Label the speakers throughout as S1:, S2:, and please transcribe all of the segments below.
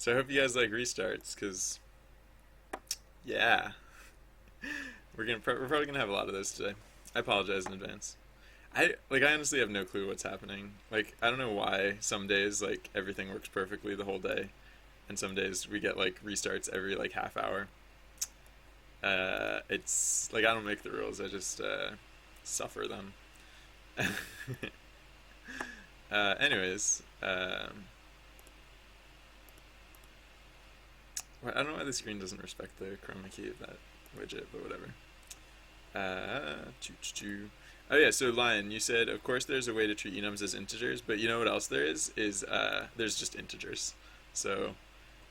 S1: So I hope you guys like restarts, cause yeah, we're probably gonna have a lot of those today. I apologize in advance. I honestly have no clue what's happening. Like I don't know why some days like everything works perfectly the whole day, and some days we get like restarts every like half hour. It's like I don't make the rules. I just suffer them. Anyways, well, I don't know why the screen doesn't respect the chroma key of that widget, but whatever. Oh yeah, so Lion, you said of course there's a way to treat enums as integers, but you know what else there is? There's just integers. So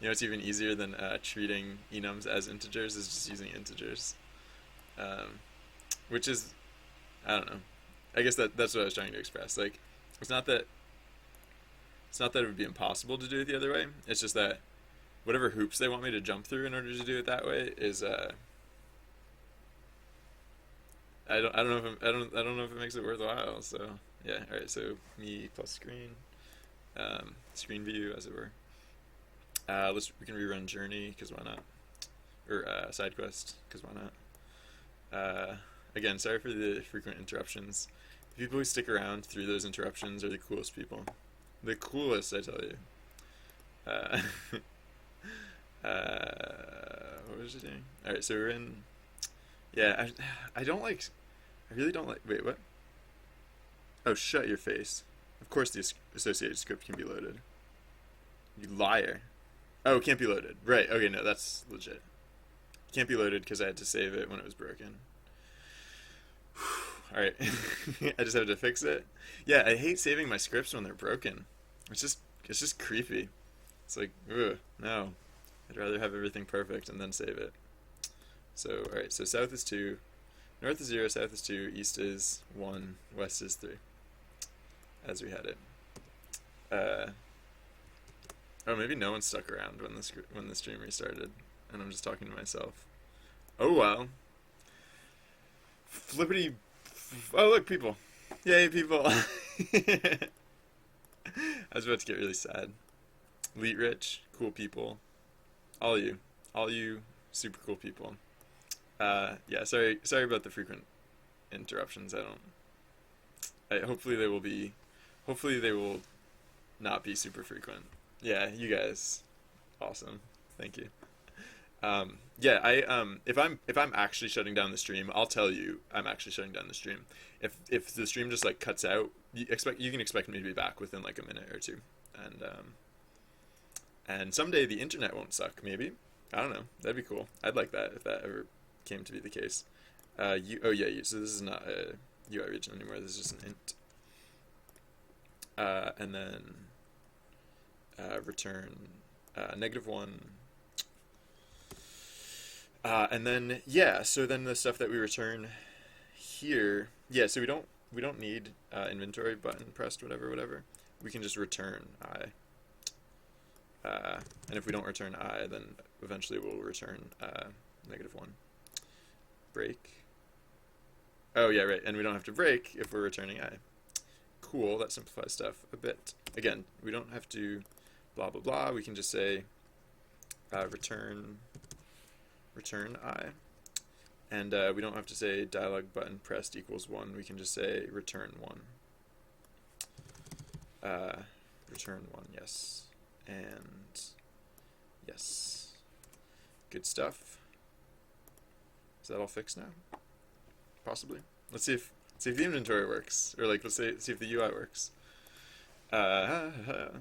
S1: you know it's even easier than treating enums as integers is just using integers, um, which is I don't know. I guess that's what I was trying to express. Like it's not that it would be impossible to do it the other way. It's just that whatever hoops they want me to jump through in order to do it that way is I don't know if I don't know if it makes it worthwhile. So yeah, all right. So me plus screen, screen view as it were. We can rerun journey because why not? Or side quest because why not? Again, sorry for the frequent interruptions. The people who stick around through those interruptions are the coolest people. The coolest, I tell you. Uh, what was it doing? All right, so we're in. Yeah, I don't like. I really don't like. Wait, what? Oh, shut your face. Of course, the associated script can be loaded. You liar. Oh, it can't be loaded. Right. Okay, no, that's legit. Can't be loaded because I had to save it when it was broken. All right, I just have to fix it. Yeah, I hate saving my scripts when they're broken. It's just creepy. It's like, ugh, no. I'd rather have everything perfect and then save it. So, all right. So south is 2, north is 0, south is 2, east is 1, west is 3, as we had it. Oh, maybe no one stuck around when the stream restarted, and I'm just talking to myself. Oh well. Flippity. Oh look, people. Yay, people. I was about to get really sad. Elite rich, cool people. All you super cool people. Yeah, sorry about the frequent interruptions. Hopefully they will not be super frequent. Yeah, you guys, awesome. Thank you. Yeah, if I'm actually shutting down the stream, I'll tell you I'm actually shutting down the stream. If the stream just like cuts out, you can expect me to be back within like a minute or two, and someday the internet won't suck. Maybe I don't know. That'd be cool. I'd like that if that ever came to be the case. So this is not a UI region anymore. This is just an int. And then return -1. And then yeah, so then the stuff that we return here, yeah, so we don't need inventory button pressed whatever. We can just return I. And if we don't return I, then eventually we'll return -1. Break. Oh yeah, right, and we don't have to break if we're returning I. Cool, that simplifies stuff a bit. Again, we don't have to blah blah blah. We can just say return I, and we don't have to say dialog button pressed equals 1. We can just say return 1. Return 1, yes, and yes, good stuff. Is that all fixed now? Possibly. Let's see if the inventory works, or like see if the UI works. The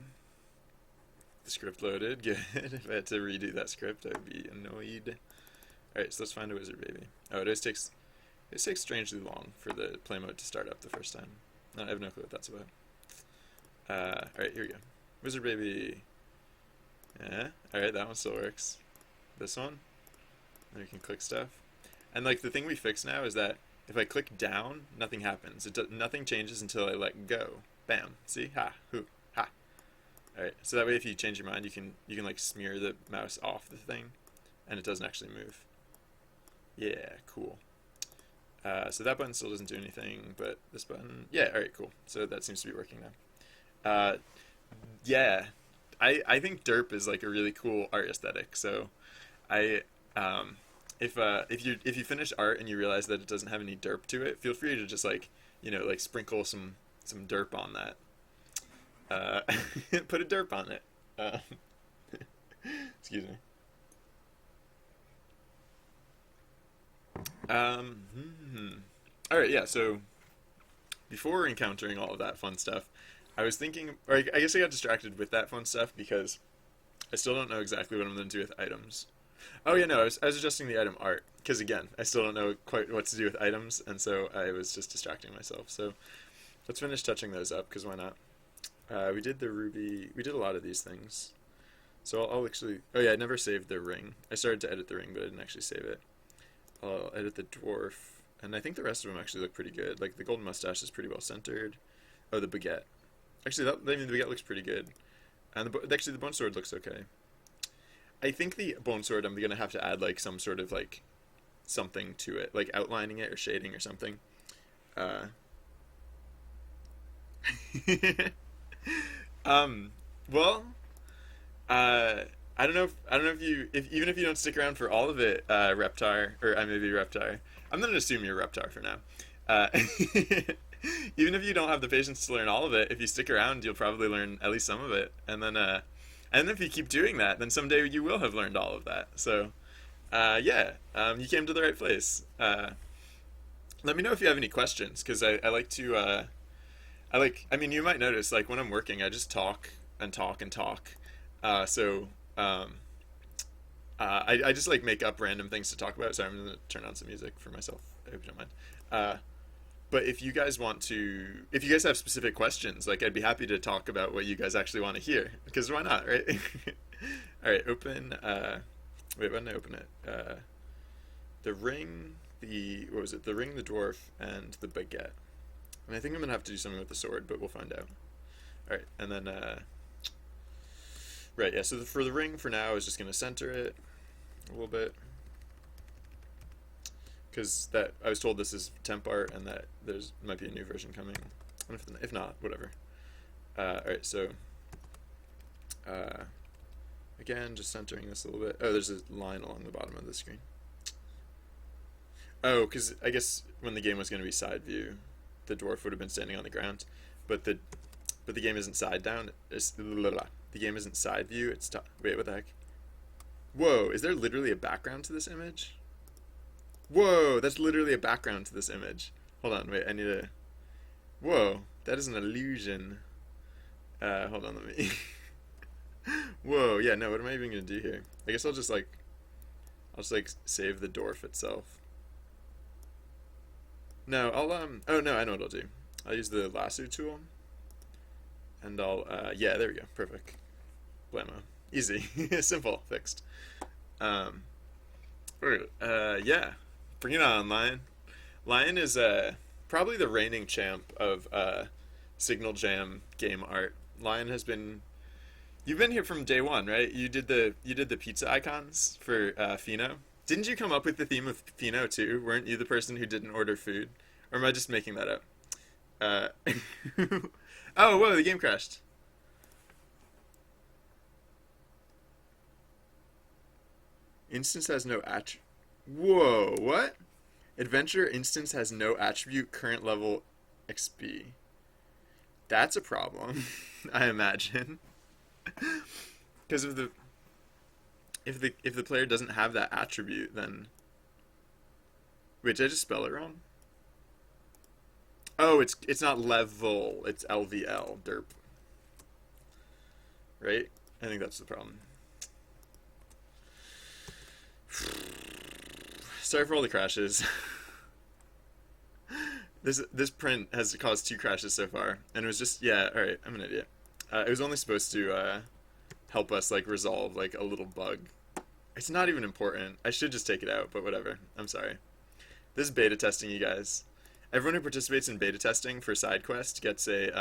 S1: script loaded. Good. If I had to redo that script, I'd be annoyed. All right, so let's find a wizard baby. Oh, it takes strangely long for the play mode to start up the first time. I have no clue what that's about. All right, here we go. Wizard baby. Yeah. All right, that one still works. This one. Then we can click stuff. And like the thing we fixed now is that if I click down, nothing happens. Nothing changes until I let go. Bam. See? Ha. Hoo. Ha. All right. So that way, if you change your mind, you can like smear the mouse off the thing, and it doesn't actually move. Yeah. Cool. So that button still doesn't do anything, but this button. Yeah. All right. Cool. So that seems to be working now. Yeah. I think derp is like a really cool art aesthetic. So I if you finish art and you realize that it doesn't have any derp to it, feel free to just like like sprinkle some derp on that. Uh, put a derp on it. Excuse me. All right, yeah. So before encountering all of that fun stuff, I was thinking, or I guess I got distracted with that fun stuff because I still don't know exactly what I'm going to do with items. Oh yeah, no, I was adjusting the item art because again, I still don't know quite what to do with items, and so I was just distracting myself. So let's finish touching those up because why not? We did the ruby. We did a lot of these things. So I'll actually. Oh yeah, I never saved the ring. I started to edit the ring, but I didn't actually save it. I'll edit the dwarf, and I think the rest of them actually look pretty good. Like the golden mustache is pretty well centered. Oh, the baguette. Actually, I mean, the baguette looks pretty good, and actually the bone sword looks okay. I think the bone sword I'm gonna have to add like some sort of like something to it, like outlining it or shading or something. Uh, um, well, I don't know if if even if you don't stick around for all of it, Reptar, or I may be Reptar. I'm gonna assume you're Reptar for now. Uh, even if you don't have the patience to learn all of it, if you stick around, you'll probably learn at least some of it, and then if you keep doing that, then someday you will have learned all of that. So, yeah, you came to the right place. Let me know if you have any questions, because I like to, I mean, you might notice, like, when I'm working, I just talk and talk and talk. So, I just, like, make up random things to talk about. So I'm going to turn on some music for myself. I hope you don't mind. But if you guys if you guys have specific questions, like, I'd be happy to talk about what you guys actually want to hear. Because why not, right? All right, open, wait, why didn't I open it? The ring, what was it? The ring, the dwarf, and the baguette. And I think I'm going to have to do something with the sword, but we'll find out. All right, and then, right, yeah, so for the ring, for now, I was just going to center it a little bit. Because I was told this is temp art and that might be a new version coming. And if not, whatever. Alright, so again, just centering this a little bit. Oh, there's a line along the bottom of the screen. Oh, because I guess when the game was going to be side view, the dwarf would have been standing on the ground, but the game isn't side down. The game isn't side view. It's top. Wait, what the heck? Whoa, is there literally a background to this image? Whoa, that's literally a background to this image. Hold on, wait, I need a... Whoa, that is an illusion. Hold on, let me... Whoa, yeah, no, what am I even gonna do here? I guess I'll just like save the dwarf itself. No, oh no, I know what I'll do. I'll use the lasso tool. And yeah, there we go, perfect. Blammo. Easy. Simple, fixed. Yeah. Bring it on, Lion. Lion is probably the reigning champ of Signal Jam game art. Lion has been. You've been here from day one, right? You did the pizza icons for Fino. Didn't you come up with the theme of Fino too? Weren't you the person who didn't order food? Or am I just making that up? Oh, whoa! The game crashed. Instance has no attribute. Whoa, what? Adventure instance has no attribute current level XP. That's a problem, I imagine. Because if the player doesn't have that attribute, then wait, did I just spell it wrong? Oh, it's not level, it's LVL, derp. Right? I think that's the problem. Sorry for all the crashes. This print has caused 2 crashes so far, and it was just, yeah, alright, I'm an idiot. It was only supposed to help us like resolve like a little bug. It's not even important. I should just take it out, but whatever. I'm sorry. This is beta testing, you guys. Everyone who participates in beta testing for SideQuest gets a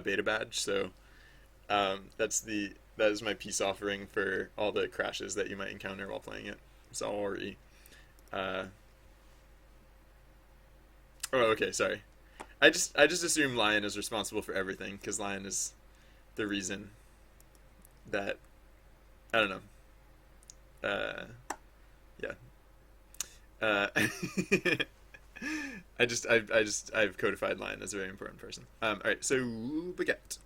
S1: beta badge, so that is my peace offering for all the crashes that you might encounter while playing it. Sorry. Oh, okay, sorry. I just assume Lion is responsible for everything because Lion is the reason. that I don't know. Uh, yeah. Uh, I've codified line as a very important person. All right, so baguette.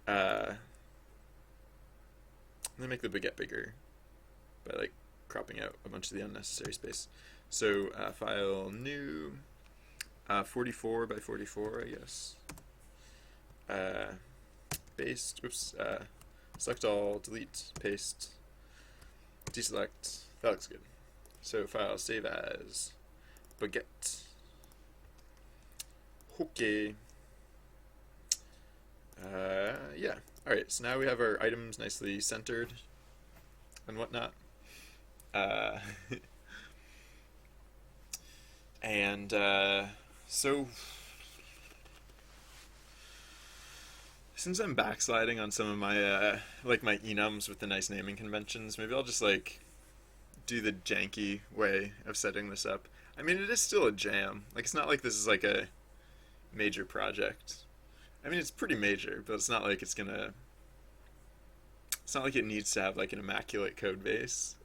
S1: I'm gonna make the baguette bigger by like cropping out a bunch of the unnecessary space. So file new, 44 by 44, I guess. Paste. Oops. Select all. Delete. Paste. Deselect. That looks good. So file save as baguette. Okay. Yeah. Alright, so now we have our items nicely centered and whatnot. Uh, and so since I'm backsliding on some of my like my enums with the nice naming conventions, maybe I'll just like do the janky way of setting this up. I mean, it is still a jam. Like, it's not like this is like a major project. I mean, it's pretty major, but it's not like it's gonna. It's not like it needs to have like an immaculate code base.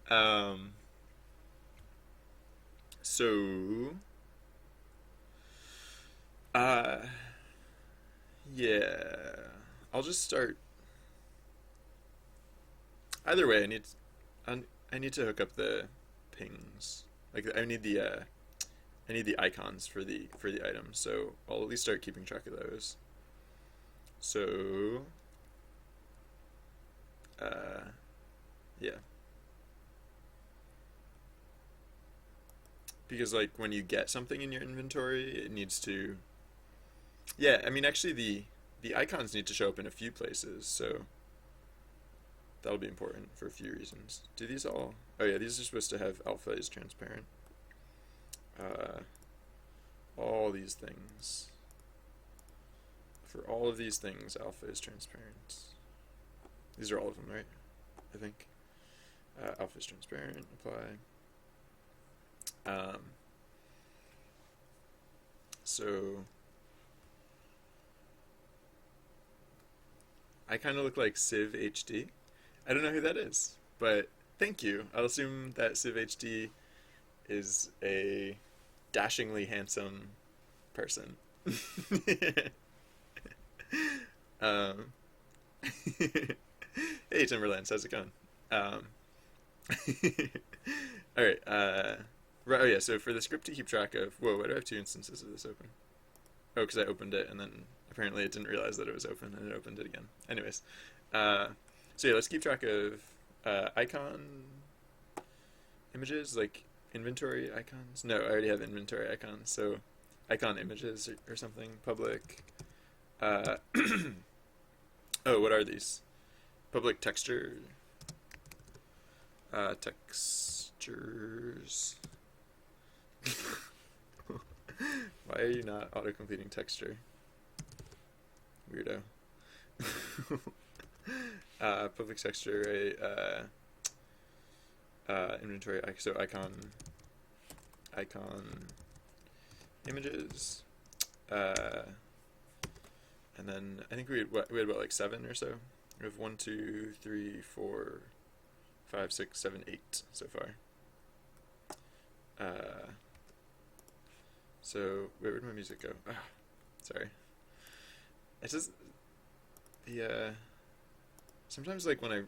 S1: um. So. Uh. Yeah. I'll just start. Either way, I need to hook up the pings. Like I need the icons for the items. So I'll at least start keeping track of those. So yeah. Because like when you get something in your inventory, it needs to. Yeah, I mean actually the icons need to show up in a few places. So that'll be important for a few reasons. Do these all? Oh yeah, these are supposed to have alpha is transparent. All these things. For all of these things, alpha is transparent. These are all of them, right? I think. Alpha is transparent. Apply. So I kind of look like Civ HD. I don't know who that is, but thank you. I'll assume that Civ HD is a dashingly handsome person. um, hey Timberlands, how's it going? All right. Right. Oh yeah. So for the script to keep track of, whoa, why do I have two instances of this open? Oh, because I opened it and then apparently it didn't realize that it was open and it opened it again. Anyways, so yeah, let's keep track of icon images, like inventory icons. No, I already have inventory icons. So icon images or something. Public. Oh, what are these? Public texture. Textures. Why are you not auto-completing texture? Weirdo. Public texture, inventory, so icon images, and then I think we had about like 7 or so. We have 1, 2, 3, 4, 5, 6, 7, 8 so far. So wait, where'd my music go? Ah, sorry. It's just sometimes like when I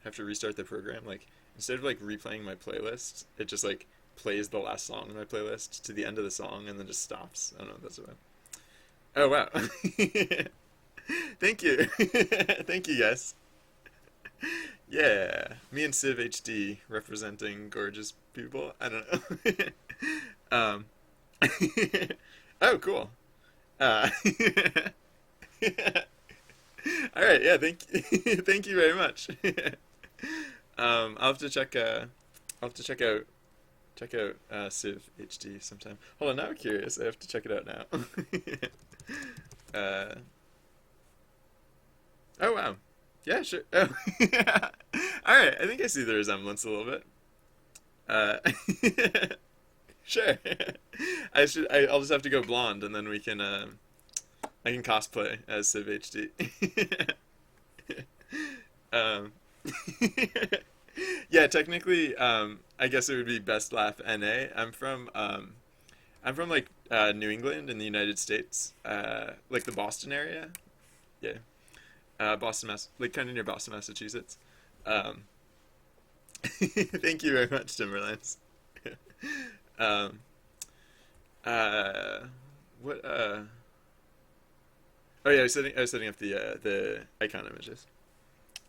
S1: have to restart the program, like instead of like replaying my playlist, it just like plays the last song in my playlist to the end of the song and then just stops. I don't know if that's what. Oh wow. Thank you. Thank you guys. Yeah, me and Civ HD representing gorgeous people. I don't know. Oh, cool. Uh, all right. Yeah. Thank you very much. I'll have to check. I'll have to check out Civ HD sometime. Hold on. Now I'm curious. I have to check it out now. Oh wow. Yeah. Sure. Oh. All right. I think I see the resemblance a little bit. Uh, Sure. I'll just have to go blonde, and then we can I can cosplay as Civ HD. um, yeah, technically, I guess it would be best laugh NA. I'm from like New England in the United States, like the Boston area. Yeah, Boston, like kind of near Boston, Massachusetts. Um, thank you very much, Timberlands. um, uh, what? Oh yeah, I was setting up the icon images.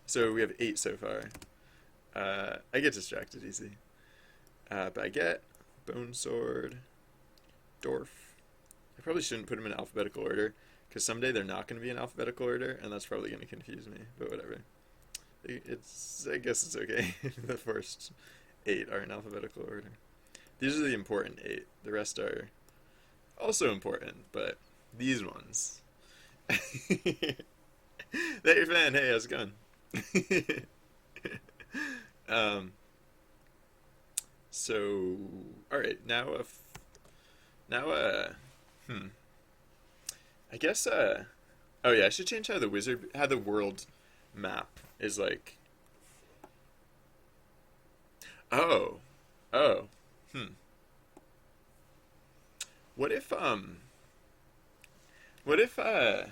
S1: So we have 8 so far. I get distracted easy. Baguette, Bone Sword, Dwarf. I probably shouldn't put them in alphabetical order because someday they're not going to be in alphabetical order, and that's probably going to confuse me. But whatever. I guess it's okay. The first 8 are in alphabetical order. These are the important 8. The rest are also important, but these ones. That your fan. Hey, how's it going? um. So, all right. Now, hmm. I guess, oh yeah, I should change how the world map is like. Oh, oh, hmm. What if, what if, uh,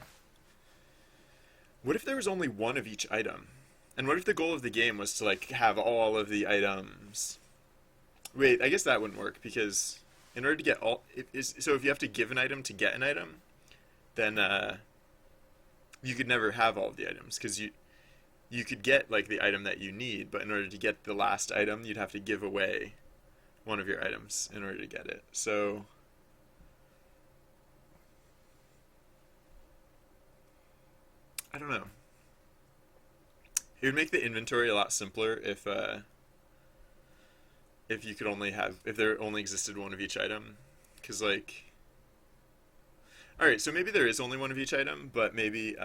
S1: what if there was only one of each item? And what if the goal of the game was to like have all of the items? Wait, I guess that wouldn't work because in order to get all, so if you have to give an item to get an item, then you could never have all of the items because you could get like the item that you need, but in order to get the last item, you'd have to give away one of your items in order to get it. So I don't know. It would make the inventory a lot simpler if you could only have if there only existed one of each item, because like all right, so maybe there is only one of each item, but maybe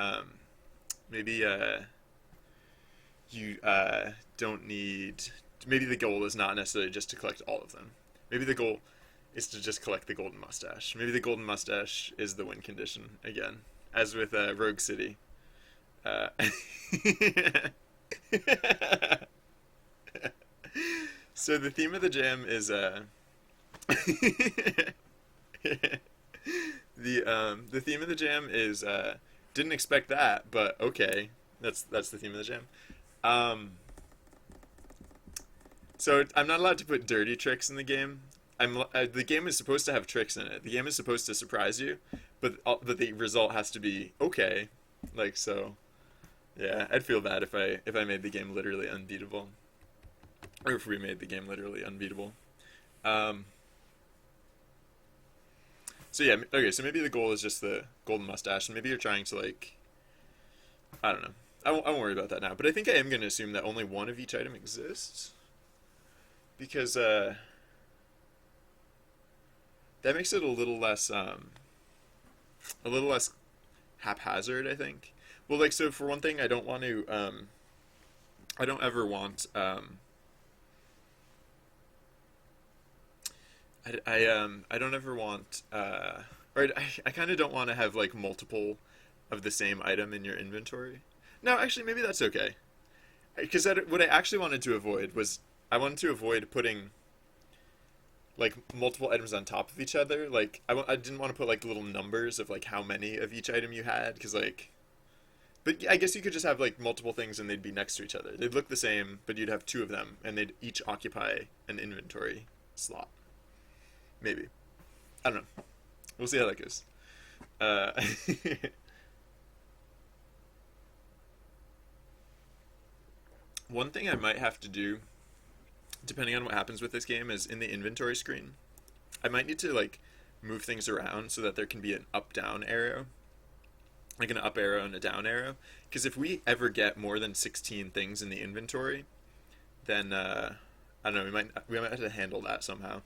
S1: you don't need. Maybe the goal is not necessarily just to collect all of them. Maybe the goal is to just collect the golden mustache. Maybe the golden mustache is the win condition again, as with Rogue City. Uh, so the theme of the jam is the theme of the jam is didn't expect that, but okay. That's the theme of the jam. Um, so I'm not allowed to put dirty tricks in the game. The game is supposed to have tricks in it. The game is supposed to surprise you, but the result has to be okay. Like so, yeah. I'd feel bad if I made the game literally unbeatable, or if we made the game literally unbeatable. Um, so yeah, okay. So maybe the goal is just the golden mustache, and maybe you're trying to like I don't know. I won't worry about that now. But I think I am going to assume that only one of each item exists because that makes it a little less haphazard. I think. Well, like so for one thing, I don't want to I don't ever want I don't ever want or I kind of don't want to have like multiple of the same item in your inventory. No, actually, maybe that's okay. Because what I actually wanted to avoid was I wanted to avoid putting like multiple items on top of each other. Like I didn't want to put like little numbers of like how many of each item you had because like. But I guess you could just have like multiple things and they'd be next to each other. They'd look the same, but you'd have 2 of them and they'd each occupy an inventory slot. Maybe. I don't know. We'll see how that goes. Uh, one thing I might have to do, depending on what happens with this game, is in the inventory screen. I might need to like move things around so that there can be an up-down arrow, like an up arrow and a down arrow. Because if we ever get more than 16 things in the inventory, then I don't know. We might have to handle that somehow.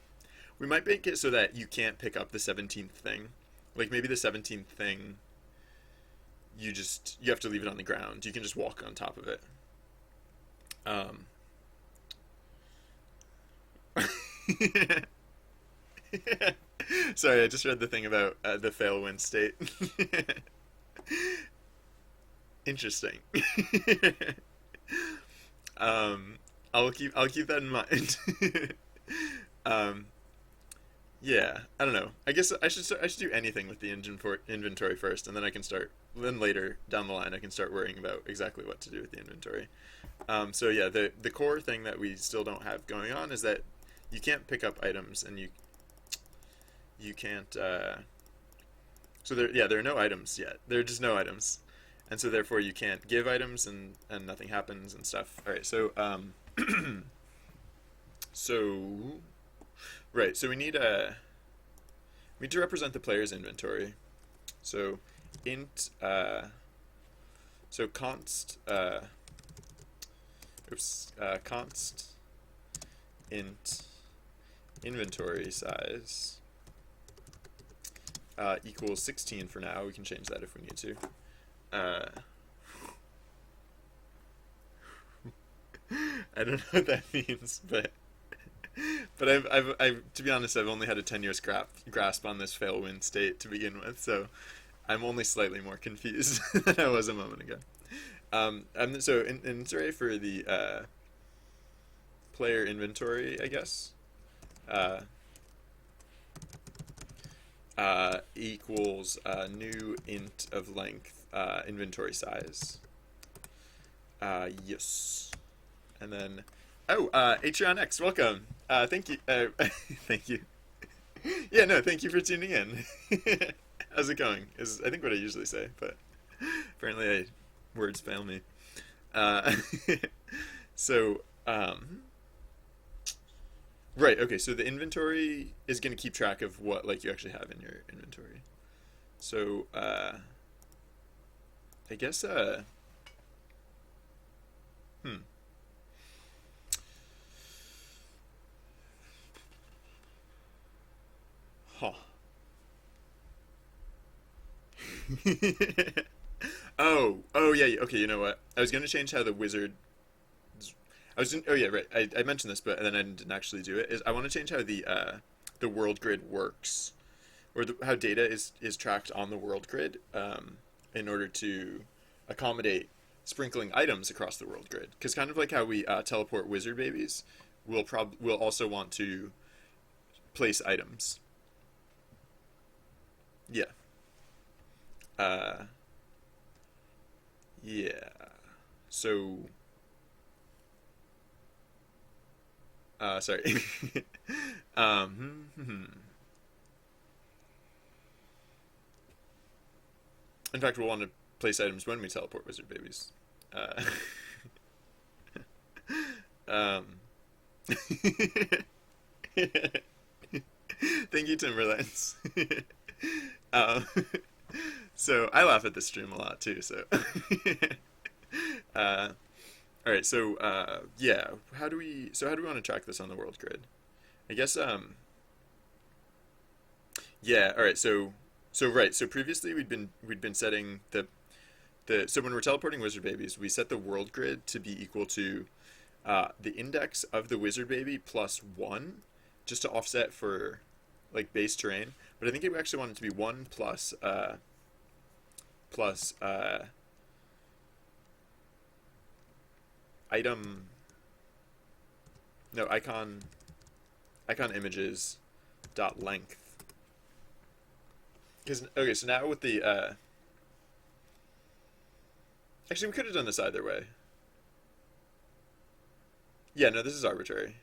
S1: We might make it so that you can't pick up the 17th thing. Like maybe the 17th thing, you have to leave it on the ground. You can just walk on top of it. Um, Sorry, I just read the thing about the fail win state. Interesting. um, I'll keep that in mind. um, yeah, I don't know. I guess I should do anything with the engine for inventory first, and then I can start. Then later down the line, I can start worrying about exactly what to do with the inventory. So yeah, the core thing that we still don't have going on is that you can't pick up items, and you can't. So there are no items yet. There are just no items, and so therefore you can't give items, and nothing happens and stuff. All right, so so right, so we need to represent the player's inventory. So int so const const int inventory size equals 16 for now. We can change that if we need to. I don't know what that means, but I've to be honest, I've only had a 10 years grasp on this fail win state to begin with, so I'm only slightly more confused than I was a moment ago. So in array for the player inventory, I guess, uh, equals new int of length inventory size. Yes. And then, Atreon X, welcome. Thank you. Thank you. Yeah, no, thank you for tuning in. How's it going? Is I think what I usually say, but apparently words fail me. Uh, so, right, okay, so the inventory is going to keep track of what like you actually have in your inventory. So, I guess, hmm. Huh. Oh yeah, okay, you know what? I was going to change how the wizard oh yeah, right. I mentioned this, but then I didn't actually do it. Is I want to change how the world grid works, or how data is tracked on the world grid, in order to accommodate sprinkling items across the world grid. Because kind of like how we teleport wizard babies, we'll also want to place items. Yeah. Uh, yeah. So, sorry. In fact, we'll want to place items when we teleport wizard babies. Uh, um, Thank you, Timberlands. um, so I laugh at this stream a lot too. So, all right. So, yeah. How do we want to track this on the world grid? I guess. Yeah. All right. Right. So previously we'd been setting so when we're teleporting wizard babies, we set the world grid to be equal to the index of the wizard baby plus one, just to offset for like base terrain. But I think we actually want it to be one plus item no icon images dot length. Because okay, so now with the actually we could have done this either way. Yeah, no, this is arbitrary.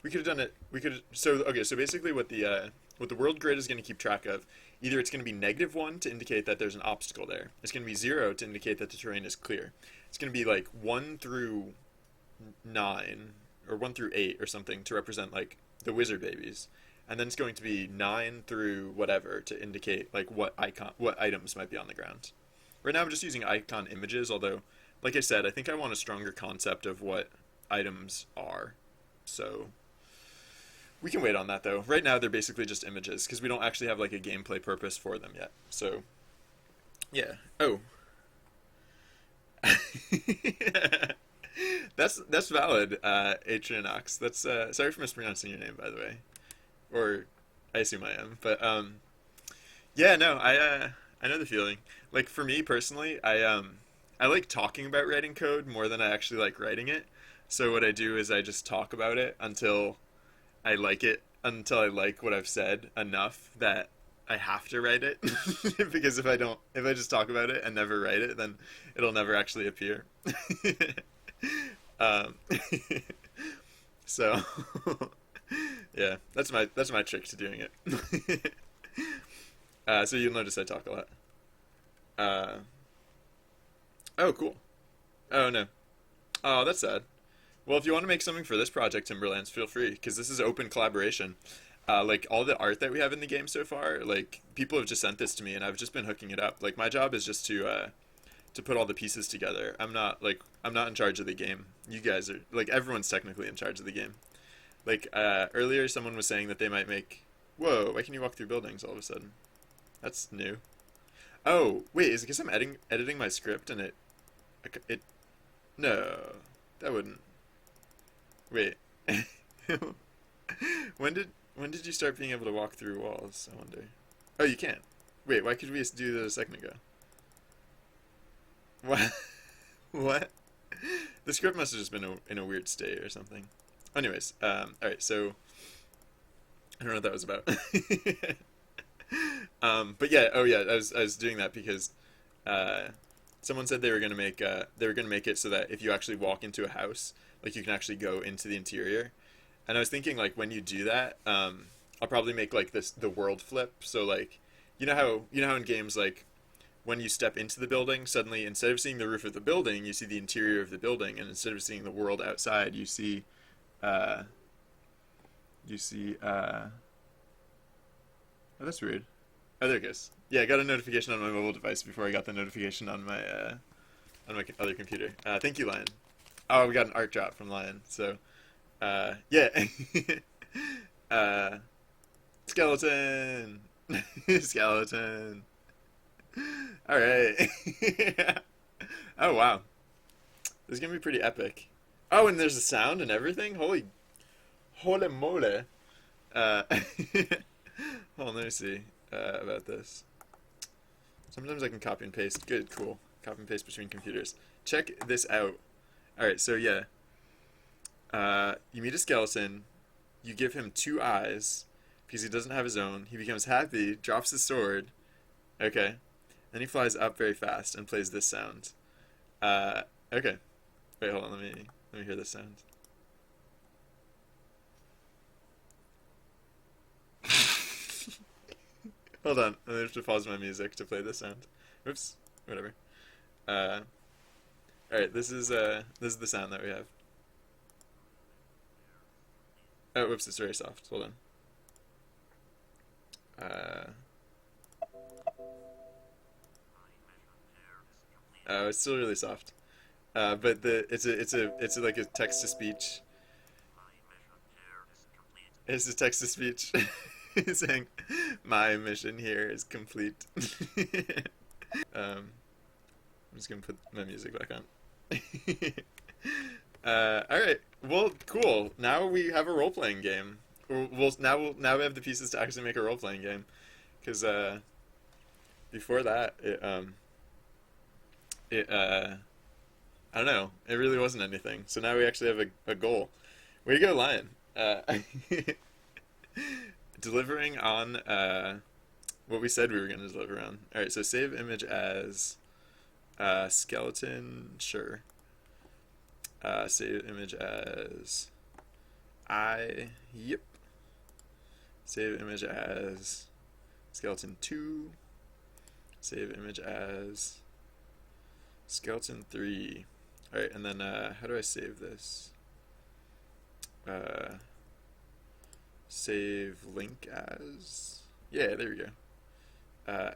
S1: We could have done it. We could so okay. So basically, what the world grid is going to keep track of, either it's going to be -1 to indicate that there's an obstacle there. It's going to be 0 to indicate that the terrain is clear. It's going to be like 1 through 9 or 1 through 8 or something to represent like the wizard babies, and then it's going to be 9 through whatever to indicate like what items might be on the ground. Right now, I'm just using icon images. Although, like I said, I think I want a stronger concept of what items are. So we can wait on that though. Right now they're basically just images because we don't actually have like a gameplay purpose for them yet. So yeah. Oh. That's valid, Atrionox. That's sorry for mispronouncing your name by the way. Or I assume I am. But yeah, no, I know the feeling. Like for me personally, I like talking about writing code more than I actually like writing it. So what I do is I just talk about it until I like what I've said enough that I have to write it. Because if I just talk about it and never write it, then it'll never actually appear. um, so yeah, that's my trick to doing it. So you'll notice I talk a lot. Uh, oh, cool. Oh no. Oh, that's sad. Well, if you want to make something for this project, Timberlands, feel free, because this is open collaboration. Like all the art that we have in the game so far, like people have just sent this to me, and I've just been hooking it up. Like my job is just to put all the pieces together. I'm not in charge of the game. You guys are like everyone's technically in charge of the game. Like earlier, someone was saying that they might make. Whoa! Why can you walk through buildings all of a sudden? That's new. Oh wait, is it because I'm editing my script and it no, that wouldn't. Wait. When did you start being able to walk through walls, I wonder? Oh, you can't. Wait, why could we just do that a second ago? What? What? The script must have just been in a weird state or something. Anyways, alright, so I don't know what that was about. But yeah, oh yeah, I was doing that because uh, someone said they were gonna make it so that if you actually walk into a house, like you can actually go into the interior. And I was thinking like when you do that, I'll probably make like the world flip. So like, you know how in games like when you step into the building, suddenly instead of seeing the roof of the building, you see the interior of the building, and instead of seeing the world outside, uh, you see. Oh, that's weird. Oh, there it goes. Yeah, I got a notification on my mobile device before I got the notification on my other computer. Thank you, Lion. Oh, we got an art drop from Lion. So, yeah. uh, skeleton. Skeleton. All right. Oh wow, this is gonna be pretty epic. Oh, and there's a sound and everything. Holy moly. Hold on, let me see about this. Sometimes I can copy and paste. Good, cool. Copy and paste between computers. Check this out. All right, so yeah, you meet a skeleton. You give him two eyes because he doesn't have his own. He becomes happy, drops his sword. Okay, then he flies up very fast and plays this sound. Okay. Wait, hold on. Let me hear this sound. Hold on. I have to pause my music to play this sound. Oops. Whatever. Uh, all right. This is the sound that we have. Oh, whoops! It's very soft. Hold on. Uh, oh, it's still really soft. But it's like a text to speech. It's a text to speech saying, "My mission here is complete." I'm just gonna put my music back on. All right. Well, cool. Now we have a role playing game. Now we have the pieces to actually make a role playing game. Because before that, it I don't know. It really wasn't anything. So now we actually have a goal. Way to go, Lion. Delivering on what we said we were going to deliver on. All right. So save image as skeleton. Sure. Save image as Yep. Save image as skeleton 2. Save image as skeleton 3. Alright, and then how do I save this? Save link as. Yeah, there we go.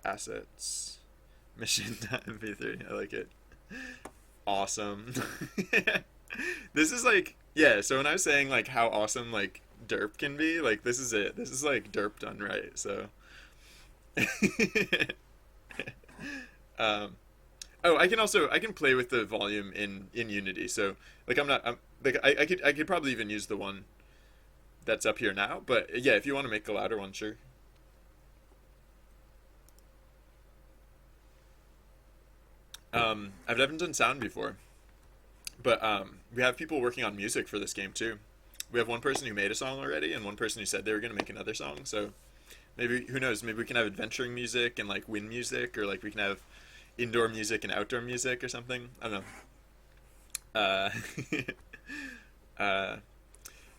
S1: Assets. Mission.mp3. I like it. Awesome. This is like, yeah, so when I was saying like how awesome like derp can be, like this is it. This is like derp done right. So um oh, I can play with the volume in Unity. So like I'm like I could probably even use the one that's up here now, but yeah, if you want to make a louder one, sure. I've never done sound before, but we have people working on music for this game too. We have one person who made a song already, and one person who said they were going to make another song. So maybe, who knows? Maybe we can have adventuring music and like wind music, or like we can have indoor music and outdoor music or something. I don't know. uh,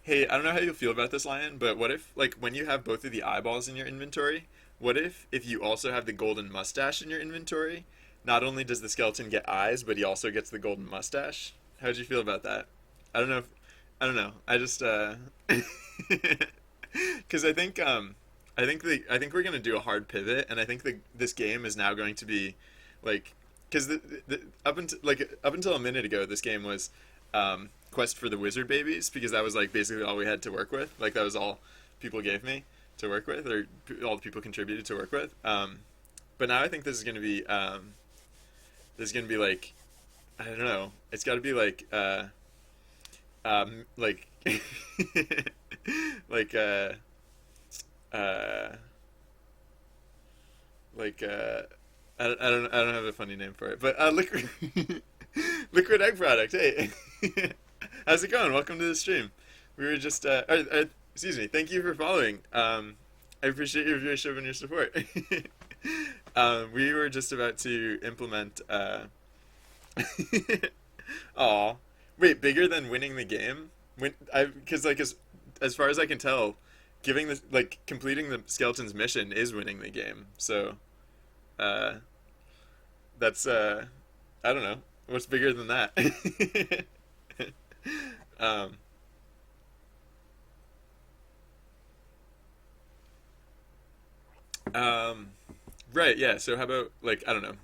S1: hey, I don't know how you'll feel about this, Lion, but what if, like, when you have both of the eyeballs in your inventory, what if you also have the golden mustache in your inventory? Not only does the skeleton get eyes, but he also gets the golden mustache. How'd you feel about that? I don't know. I don't know. I just because I think we're gonna do a hard pivot, and I think this game is now going to be like, because up until a minute ago, this game was quest for the wizard babies, because that was like basically all we had to work with. Like that was all people gave me to work with, or all the people contributed to work with. But now I think this is gonna be like, I don't know. It's got to be like like uh like I don't have a funny name for it, but liquid liquid egg product. Hey, how's it going? Welcome to the stream. We were just excuse me. Thank you for following. I appreciate your viewership and your support. We were just about to implement. Aw, wait, bigger than winning the game? Because like as far as I can tell, giving the like completing the skeleton's mission is winning the game. So, uh, that's I don't know what's bigger than that. um, um, right, yeah. So how about like, I don't know,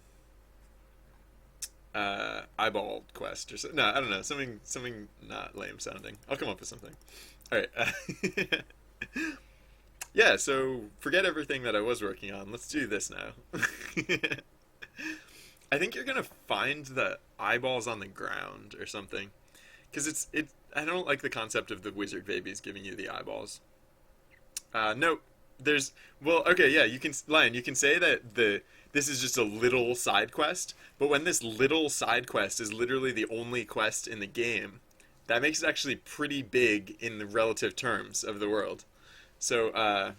S1: eyeball quest or something? No, I don't know, something not lame sounding. I'll come up with something. All right. Yeah, so forget everything that I was working on. Let's do this now. I think you're gonna find the eyeballs on the ground or something, because it. I don't like the concept of the wizard babies giving you the eyeballs. No, there's well, okay, yeah, you can Lion. You can say that this is just a little side quest, but when this little side quest is literally the only quest in the game, that makes it actually pretty big in the relative terms of the world. So,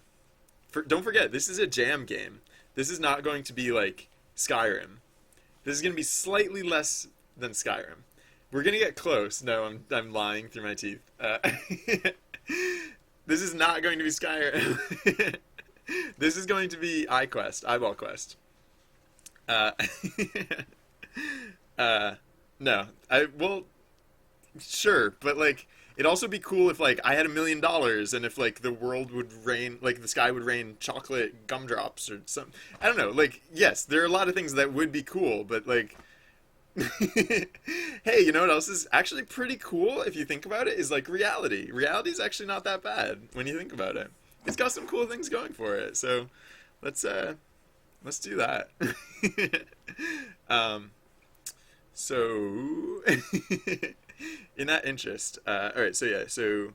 S1: don't forget, this is a jam game. This is not going to be like Skyrim. This is going to be slightly less than Skyrim. We're going to get close. No, I'm lying through my teeth. This is not going to be Skyrim. This is going to be Eyeball Quest. Uh, uh, no, well, sure, but like it'd also be cool if like I had $1 million and if like the world would rain, like the sky would rain chocolate gumdrops or something. I don't know. Like, yes, there are a lot of things that would be cool, but like, hey, you know what else is actually pretty cool if you think about it? Is like reality. Reality is actually not that bad when you think about it. It's got some cool things going for it. So let's uh let's do that. um, so in that interest, all right. So yeah, so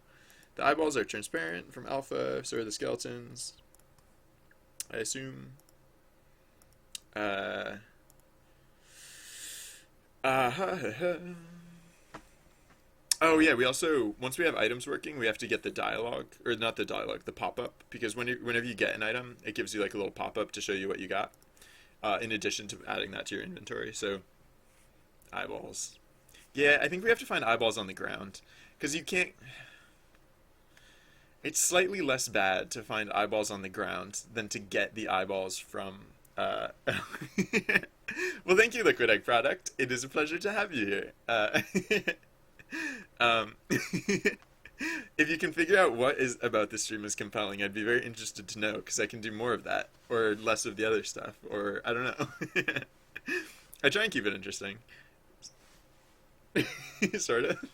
S1: the eyeballs are transparent from alpha. So are the skeletons, I assume. Uh, uh, oh yeah, we also once we have items working, we have to get the dialogue, or not the dialogue, the pop up, because whenever you get an item, it gives you like a little pop up to show you what you got. In addition to adding that to your inventory, so eyeballs. Yeah, I think we have to find eyeballs on the ground, because you can't. It's slightly less bad to find eyeballs on the ground than to get the eyeballs from. Well, thank you, Liquid Egg Product. It is a pleasure to have you here. If you can figure out what is about this stream is compelling, I'd be very interested to know, because I can do more of that, or less of the other stuff, or I don't know. I try and keep it interesting. Sort of.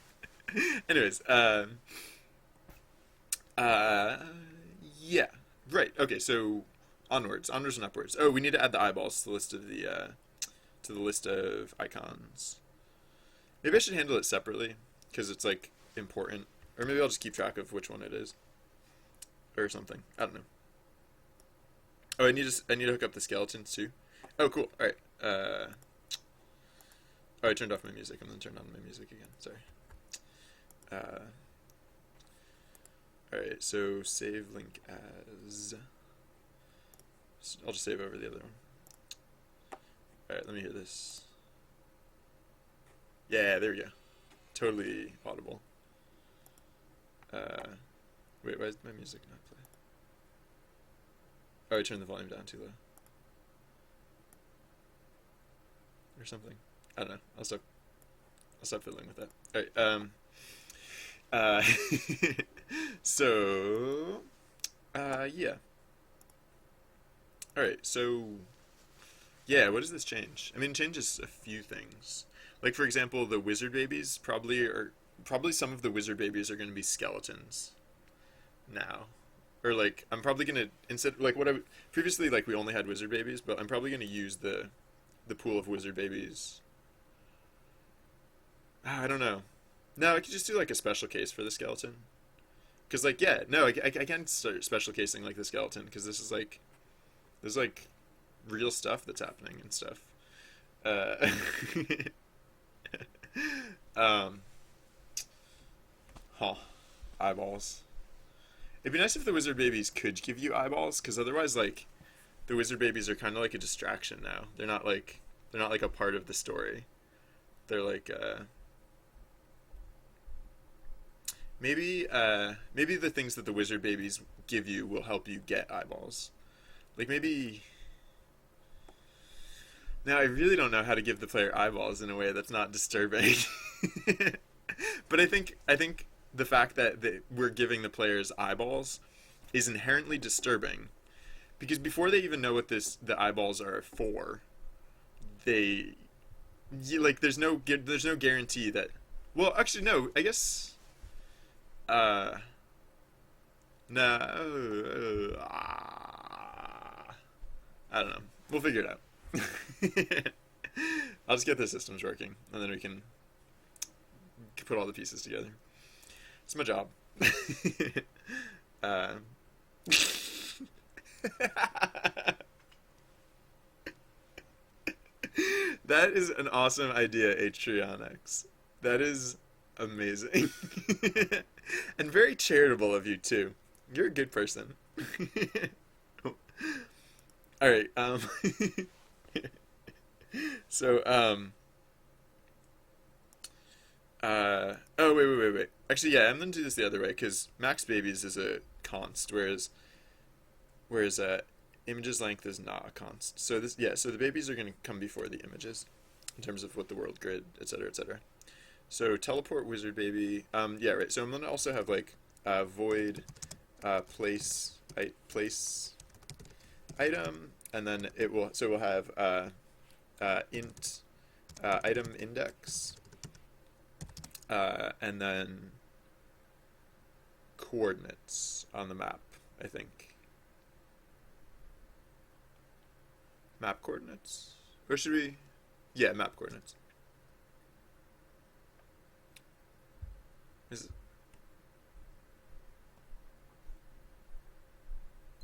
S1: Anyways, uh, yeah, right. Okay, so onwards and upwards. Oh, we need to add the eyeballs to the list of icons. Maybe I should handle it separately because it's like important, or maybe I'll just keep track of which one it is, or something. I don't know. Oh, I need to hook up the skeletons too. Oh, cool. All right. Oh, I turned off my music and then turned on my music again. Sorry. Alright, so save link as... I'll just save over the other one. Alright, let me hear this. Yeah, there we go. Totally audible. Wait, why is my music not play? Oh, I turned the volume down too low. Or something. I don't know. I'll stop fiddling with that. Alright, so, yeah. Alright, so, yeah, what does this change? I mean, it changes a few things. Like, for example, the wizard babies probably some of the wizard babies are going to be skeletons now. Or, like, I'm probably going to, instead, like, previously, like, we only had wizard babies, but I'm probably going to use the pool of wizard babies. Oh, I don't know. No, I could just do, like, a special case for the skeleton. Because, like, yeah, no, I can't start special casing, like, the skeleton, because this is, like, there's, like, real stuff that's happening and stuff. Huh. Eyeballs. It'd be nice if the wizard babies could give you eyeballs, because otherwise, like, the wizard babies are kind of like a distraction now. They're not like a part of the story. They're like, maybe the things that the wizard babies give you will help you get eyeballs. Like, maybe... Now, I really don't know how to give the player eyeballs in a way that's not disturbing. But I think the fact that we're giving the players eyeballs is inherently disturbing, because before they even know what the eyeballs are for, there's no guarantee that. Well, actually, no. I guess. No. I don't know. We'll figure it out. I'll just get the systems working, and then we can put all the pieces together. It's my job. That is an awesome idea, H3onX. That is amazing. And very charitable of you, too. You're a good person. Alright, so, oh, wait. Actually, yeah, I'm gonna do this the other way, because max babies is a const, whereas images length is not a const. So so the babies are gonna come before the images, in terms of what the world grid, etc., etc. So teleport wizard baby, yeah, right, so I'm gonna also have, like, void, place item, and then we'll have, int, item index, and then coordinates on the map, I think. Map coordinates? Or should we... Yeah, map coordinates.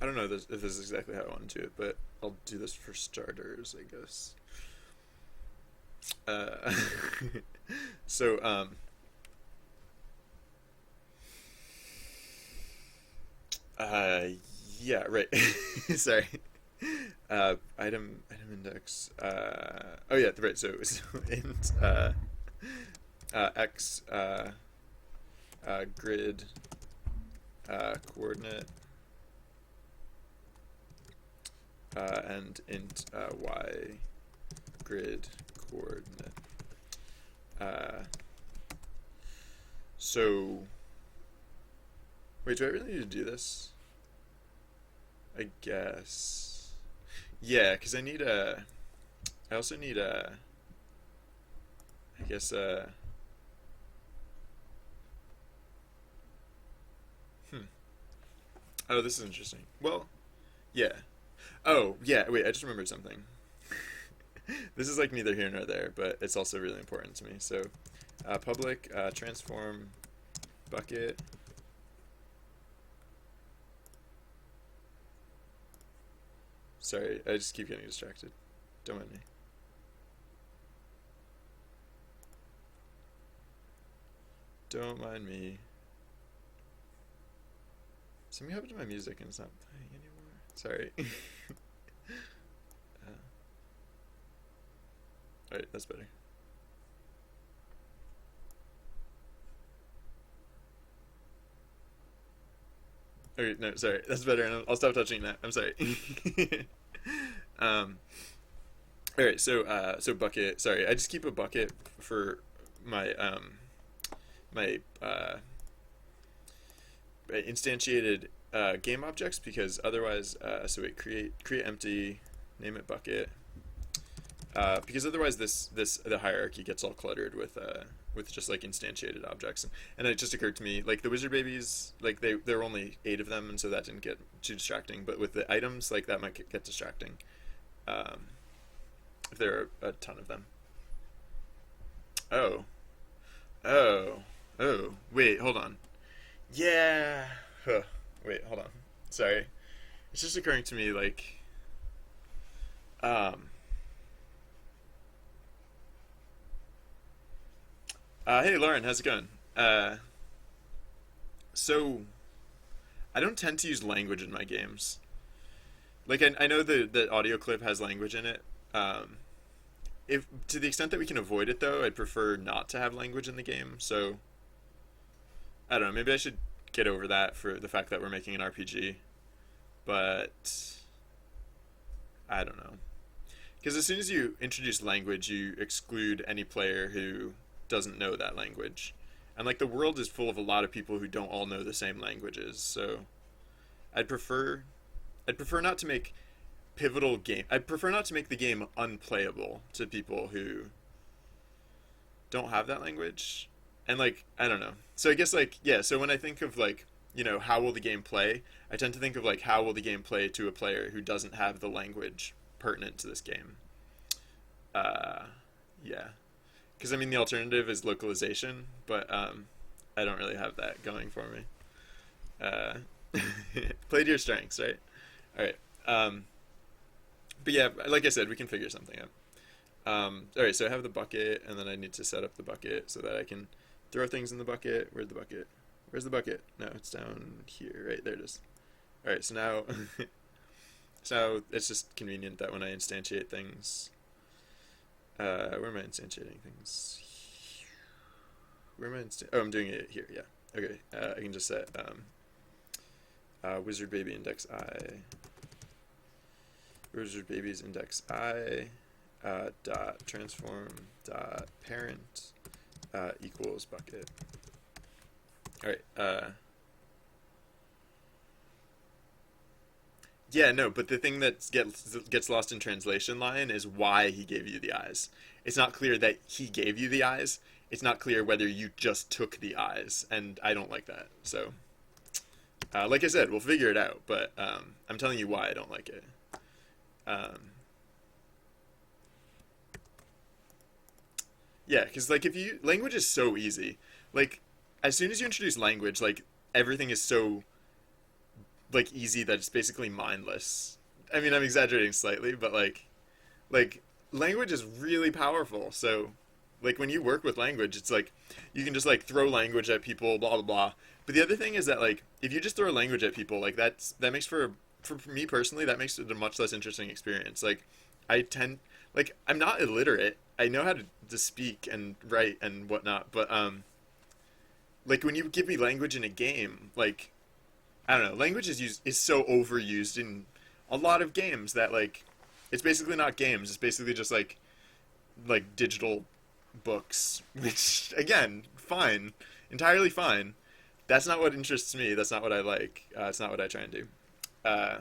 S1: I don't know if this is exactly how I want to do it, but I'll do this for starters, I guess. So, yeah, right. Sorry. Item index. Oh yeah, right. So int x grid coordinate and int y grid coordinate. So wait, do I really need to do this? I guess. Yeah, because I also need I guess, Oh, this is interesting. Well, yeah. Oh, yeah, wait, I just remembered something. This is, like, neither here nor there, but it's also really important to me. So, public, transform, bucket. Sorry, I just keep getting distracted. Don't mind me. Don't mind me. Something happened to my music and it's not playing anymore. Sorry. Alright, that's better. Okay, no, sorry, that's better, and I'll stop touching that. I'm sorry. um, all right, so bucket. Sorry, I just keep a bucket for my instantiated game objects because otherwise, so wait, create empty, name it bucket. Because otherwise the hierarchy gets all cluttered with just like instantiated objects, and it just occurred to me like the wizard babies, like there were only 8 of them, and so that didn't get too distracting, but with the items, like that might get distracting if there are a ton of them. Oh, wait, hold on. Yeah. Huh. Wait, hold on, sorry, it's just occurring to me like um hey Lauren, how's it going? So I don't tend to use language in my games. Like I know the audio clip has language in it. If to the extent that we can avoid it though, I'd prefer not to have language in the game. So I don't know. Maybe I should get over that for the fact that we're making an RPG. But I don't know. Because as soon as you introduce language, you exclude any player who doesn't know that language. And like the world is full of a lot of people who don't all know the same languages. So I'd prefer not to make pivotal game. I'd prefer not to make the game unplayable to people who don't have that language. And like I don't know. So I guess like yeah, so when I think of like, you know, how will the game play? I tend to think of like how will the game play to a player who doesn't have the language pertinent to this game. Yeah. Because I mean the alternative is localization, but I don't really have that going for me. Uh, play to your strengths, right? All right. But yeah, like I said, we can figure something out. All right, so I have the bucket, and then I need to set up the bucket so that I can throw things in the bucket. Where's the bucket? Where's the bucket? No, it's down here. Right, there it is. All right, so now, so it's just convenient that when I instantiate things, where am I instantiating things? Where am I oh, I'm doing it here, yeah. Okay, I can just set wizard baby index I, wizard baby's index I, dot transform dot parent equals bucket. All right. Yeah, no, but the thing that gets lost in translation line is why he gave you the eyes. It's not clear that he gave you the eyes. It's not clear whether you just took the eyes, and I don't like that. So, like I said, we'll figure it out. But I'm telling you why I don't like it. Yeah, because like if you language is so easy. Like as soon as you introduce language, like everything is so like easy that it's basically mindless. I mean, I'm exaggerating slightly, but like language is really powerful. So like when you work with language, it's like you can just like throw language at people, blah blah blah. But the other thing is that like if you just throw language at people, like that makes for me personally, that makes it a much less interesting experience. Like I tend like I'm not illiterate. I know how to speak and write and whatnot, but like when you give me language in a game, like I don't know, language is so overused in a lot of games that like it's basically not games. It's basically just like digital books, which again, fine, entirely fine. That's not what interests me. That's not what I like. It's not what I try and do. Uh,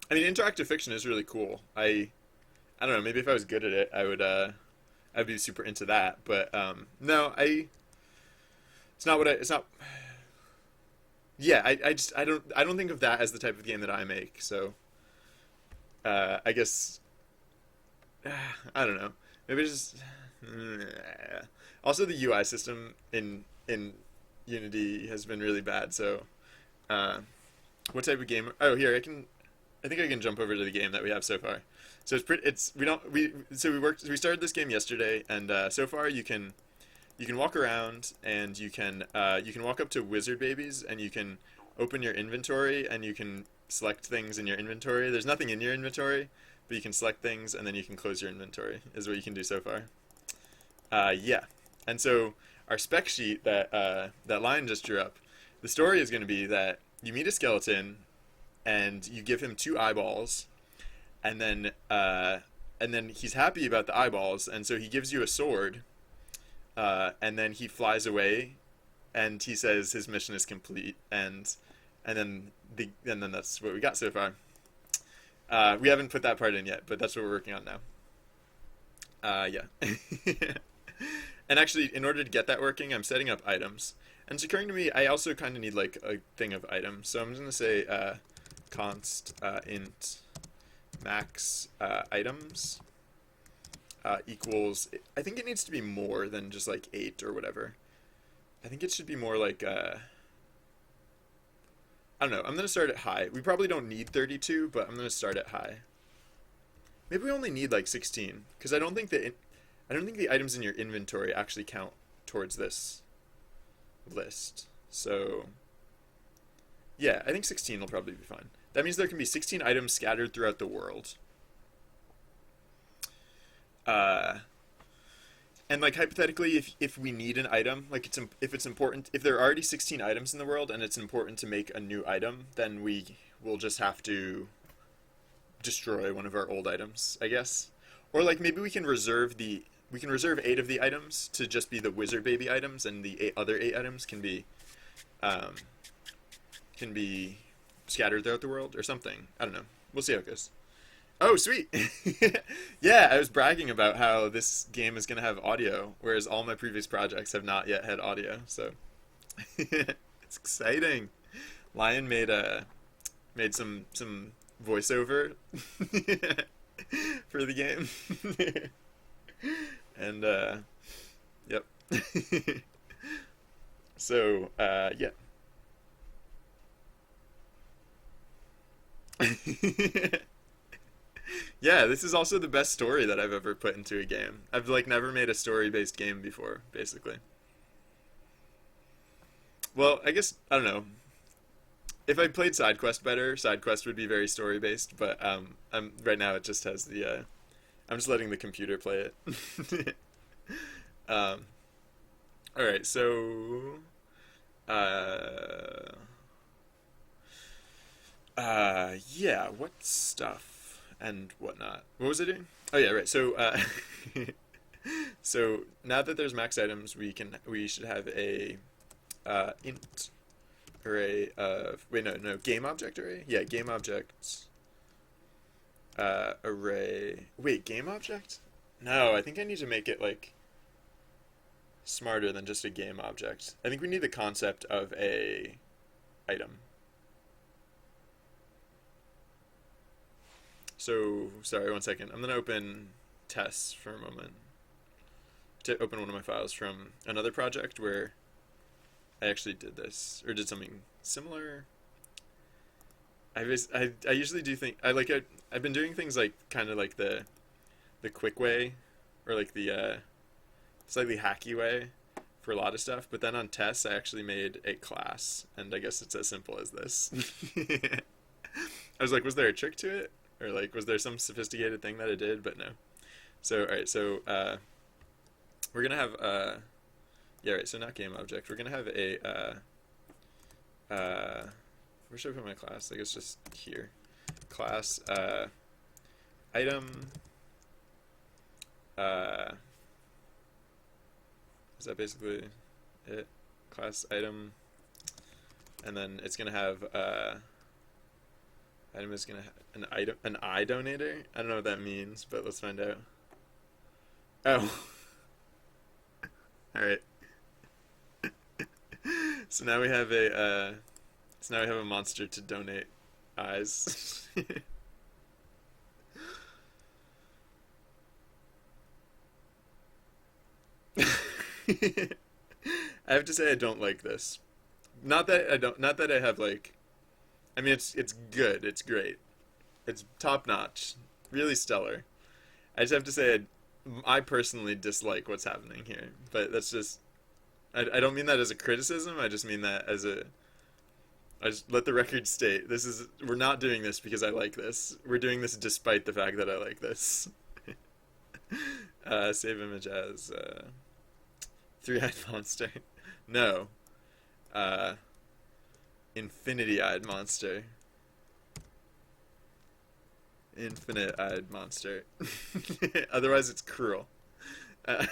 S1: I mean, interactive fiction is really cool. I don't know. Maybe if I was good at it, I'd be super into that. But no, it's not what I. It's not. Yeah, I don't think of that as the type of game that I make. So I guess I don't know. Maybe it's just also the UI system in Unity has been really bad. So what type of game? Oh, here I think I can jump over to the game that we have so far. So it's pretty. It's we don't we so we worked. We started this game yesterday, and so far you can you can walk around and you can walk up to wizard babies and you can open your inventory and you can select things in your inventory. There's nothing in your inventory, but you can select things and then you can close your inventory. Is what you can do so far. Yeah, and so our spec sheet that that Lion just drew up, the story is going to be that you meet a skeleton and you give him 2 eyeballs, and then he's happy about the eyeballs, and so he gives you a sword, and then he flies away, and he says his mission is complete, and then that's what we got so far. We haven't put that part in yet, but that's what we're working on now. Yeah. And actually, in order to get that working, I'm setting up items. And it's occurring to me, I also kind of need like a thing of items. So I'm just going to say const int max items equals, I think it needs to be more than just like 8 or whatever. I think it should be more like, I don't know, I'm going to start at high. We probably don't need 32, but I'm going to start at high. Maybe we only need like 16, because I don't think the items in your inventory actually count towards this list. So yeah, I think 16 will probably be fine. That means there can be 16 items scattered throughout the world. And like hypothetically, if we need an item, like if it's important, if there are already 16 items in the world and it's important to make a new item, then we will just have to destroy one of our old items, I guess. Or like maybe we can reserve 8 of the items to just be the wizard baby items, and the other 8 items can be scattered throughout the world or something. I don't know. We'll see how it goes. Oh, sweet. Yeah, I was bragging about how this game is going to have audio, whereas all my previous projects have not yet had audio. So it's exciting. Lion made some voiceover for the game. And yep. So yeah. Yeah, this is also the best story that I've ever put into a game. I've like never made a story-based game before, basically. Well, I guess I don't know. If I played side quest better, side quest would be very story-based, but I'm right now it just has the I'm just letting the computer play it. All right, so yeah, what stuff and whatnot? What was I doing? Oh yeah, right. So so now that there's max items, we should have a int array of game object array. Yeah, game objects array. Wait, game object? No, I think I need to make it like smarter than just a game object. I think we need the concept of a item. So, sorry, 1 second. I'm going to open tests for a moment to open one of my files from another project where I actually did this, or did something similar. I usually do I've been doing things like kind of like the quick way, or like the slightly hacky way for a lot of stuff, but then on tests I actually made a class, and I guess it's as simple as this. I was like, was there a trick to it? Or like, was there some sophisticated thing that I did? But no. So, alright, so we're gonna have yeah, right, so not game object. We're gonna have a where should I put my class? I guess just here. Class item is that basically it? Class item, and then it's gonna have item is gonna have an eye donator. I don't know what that means, but let's find out. Oh. All right. So now we have a monster to donate eyes. I have to say I don't like this. Not that I have like, I mean it's good, it's great. It's top notch, really stellar. I just have to say I personally dislike what's happening here, but that's just I don't mean that as a criticism. I just mean that as a I just let the record state this is we're not doing this because I like this. We're doing this despite the fact that I like this. Save image as three-eyed monster. No. Uh, infinity-eyed monster. Infinite-eyed monster. Otherwise, it's cruel. I'm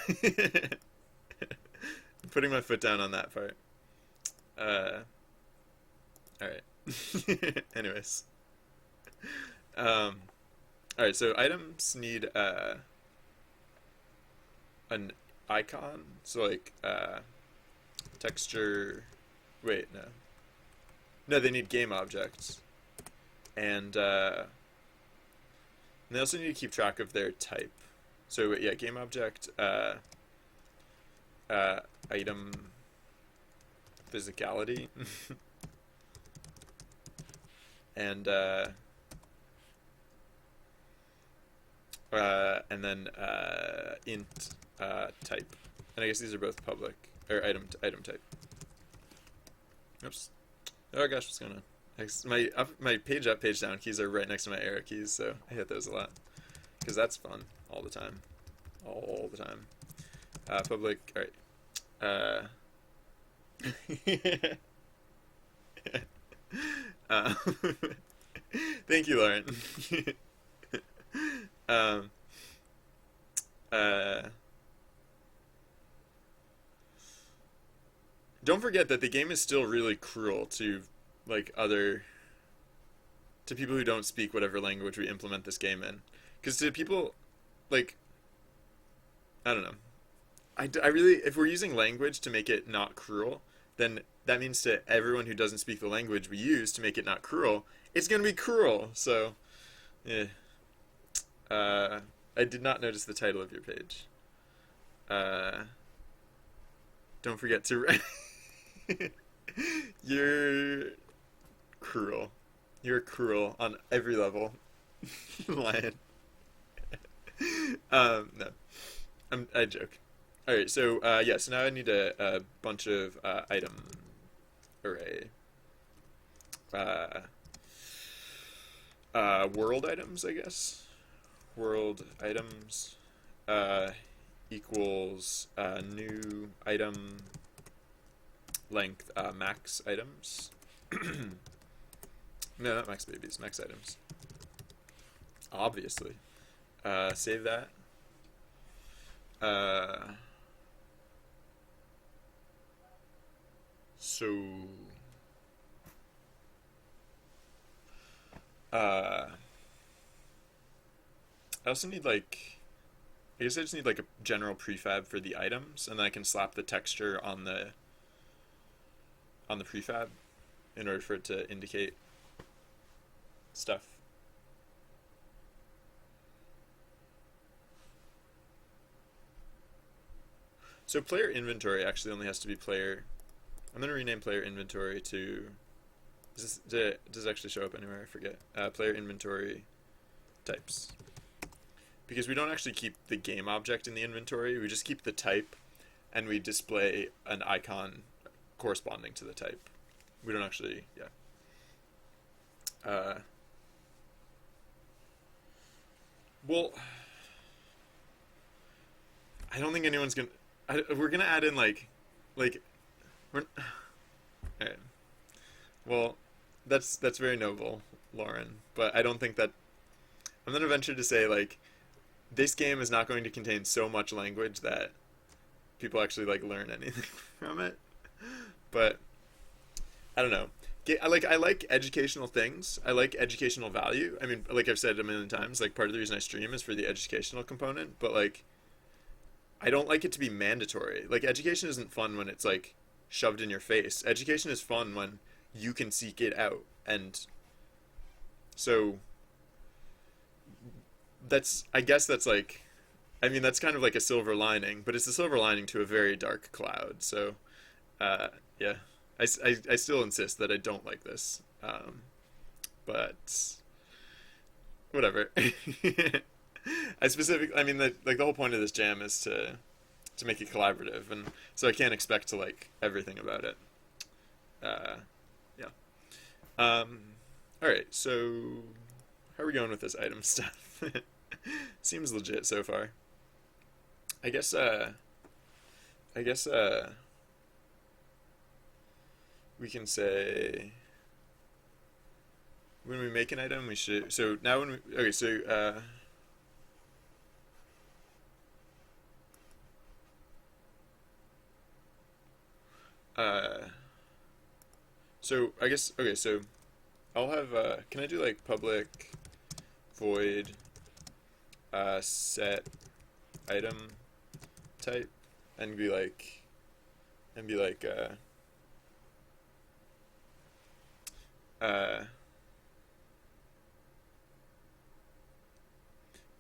S1: putting my foot down on that part. Alright. Anyways. Alright, so items need an icon. So like texture. Wait, no. No, they need game objects. And they also need to keep track of their type. So yeah, game object, item, physicality, and then int type. And I guess these are both public or item type. Oops. Oh gosh, what's going on? My page up, page down keys are right next to my arrow keys, so I hit those a lot because that's fun all the time, all the time. Public, all right. Thank you, Lauren. um, don't forget that the game is still really cruel to like to people who don't speak whatever language we implement this game in, because to people like I don't know, I really, if we're using language to make it not cruel, then that means to everyone who doesn't speak the language we use to make it not cruel, it's gonna be cruel. So yeah. I did not notice the title of your page. Don't forget to you're cruel. You're cruel on every level. Lion. No. I joke. Alright, so, yeah, so now I need a bunch of, item array. World items, I guess. World items, equals, new item length, max items. No, not max babies, max items. Obviously. Save that. So I also need like I guess I just need like a general prefab for the items, and then I can slap the texture on the prefab in order for it to indicate stuff. So player inventory actually only has to be player. I'm gonna rename player inventory to. Does it actually show up anywhere? I forget. Player inventory types. Because we don't actually keep the game object in the inventory, we just keep the type, and we display an icon corresponding to the type. We don't actually, yeah. Well, I don't think anyone's gonna. We're gonna add in like, we're. Alright. Well, that's very noble, Lauren. But I don't think that. I'm gonna venture to say like, this game is not going to contain so much language that people actually like learn anything from it. But I don't know. I like educational things. I like educational value. I mean, like I've said a million times, like part of the reason I stream is for the educational component. But like, I don't like it to be mandatory. Like, education isn't fun when it's like shoved in your face. Education is fun when you can seek it out. And so I guess that's like, I mean, that's kind of like a silver lining, but it's a silver lining to a very dark cloud. So, yeah, I still insist that I don't like this. But whatever. I mean, the whole point of this jam is to make it collaborative, and so I can't expect to like everything about it. Uh, yeah. All right. So how are we going with this item stuff? Seems legit so far. I guess. I guess. We can say when we make an item, we should. So now when we. Okay. So. Uh, so I guess okay. So I'll have. Can I do like public void set item type and be like uh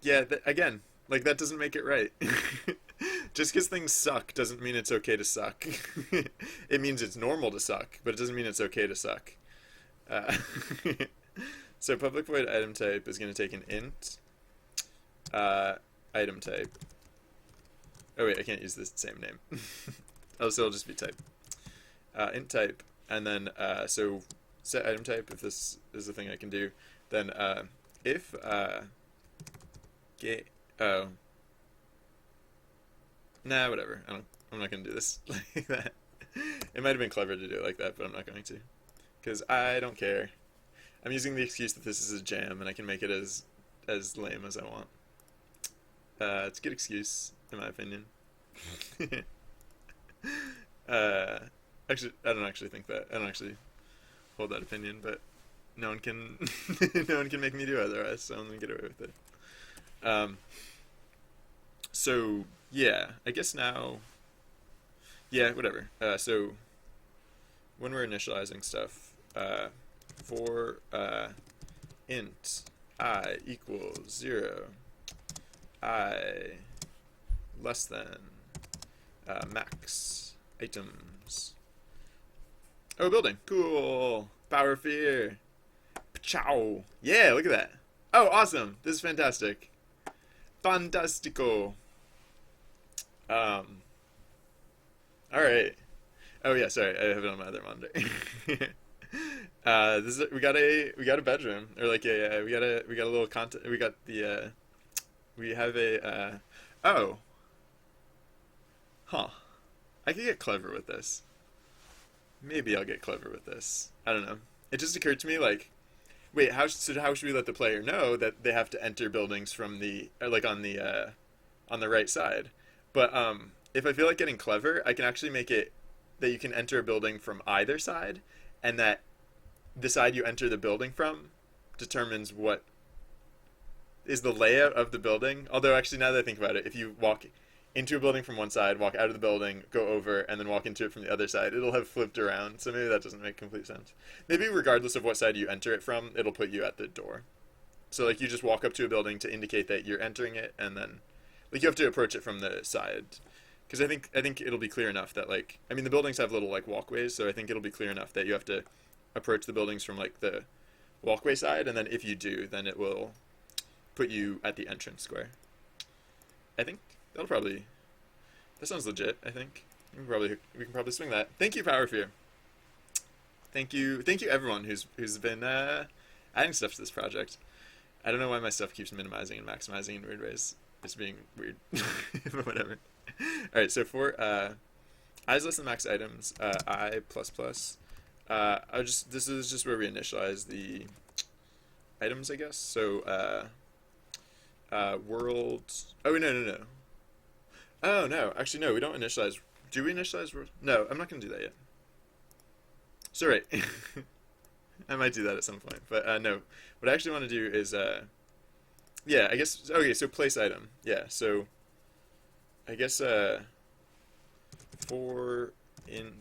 S1: yeah, again, like that doesn't make it right. Just because things suck doesn't mean it's okay to suck. It means it's normal to suck, but it doesn't mean it's okay to suck. Uh, so public void item type is going to take an int item type. Oh wait, I can't use the same name. Oh, so it'll just be type. Int type, and then so set item type. If this is the thing I can do, then if get oh nah, whatever. I'm not gonna do this like that. It might have been clever to do it like that, but I'm not going to, because I don't care. I'm using the excuse that this is a jam, and I can make it as lame as I want. It's a good excuse, in my opinion. uh, Actually, I don't actually think that. I don't actually hold that opinion, but no one can, no one can make me do otherwise. So I'm gonna get away with it. So yeah, I guess now, yeah, whatever. So when we're initializing stuff, for int I equals 0, I less than max items. Oh, building. Cool. Power fear. Ciao. Yeah, look at that. Oh, awesome. This is fantastic. Fantastico. All right. Oh yeah, sorry. I have it on my other monitor. We got a bedroom, or like we got a little content. We got the we have a oh, huh. I could get clever with this. Maybe I'll get clever with this. I don't know. It just occurred to me like, wait, how should we let the player know that they have to enter buildings from the like on the right side? But if I feel like getting clever, I can actually make it that you can enter a building from either side, and that the side you enter the building from determines what is the layout of the building. Although actually, now that I think about it, if you walk into a building from one side, walk out of the building, go over, and then walk into it from the other side, it'll have flipped around. So maybe that doesn't make complete sense. Maybe regardless of what side you enter it from, it'll put you at the door. So like you just walk up to a building to indicate that you're entering it, and then like you have to approach it from the side. Because I think it'll be clear enough that like, I mean, the buildings have little like walkways, so I think it'll be clear enough that you have to approach the buildings from like the walkway side, and then if you do, then it will put you at the entrance square. I think that sounds legit. I think we can probably swing that. Thank you, Power Fear. Thank you everyone who's been adding stuff to this project. I don't know why my stuff keeps minimizing and maximizing in weird ways. It's being weird, but whatever. All right, so for I is less than max items, I plus plus. This is just where we initialize the items, I guess. So world. Oh no. Oh no, actually no, we don't initialize. Do we initialize world? No, I'm not gonna do that yet. So right, I might do that at some point, but no. What I actually want to do is yeah, I guess okay. So place item, yeah. So I guess for int.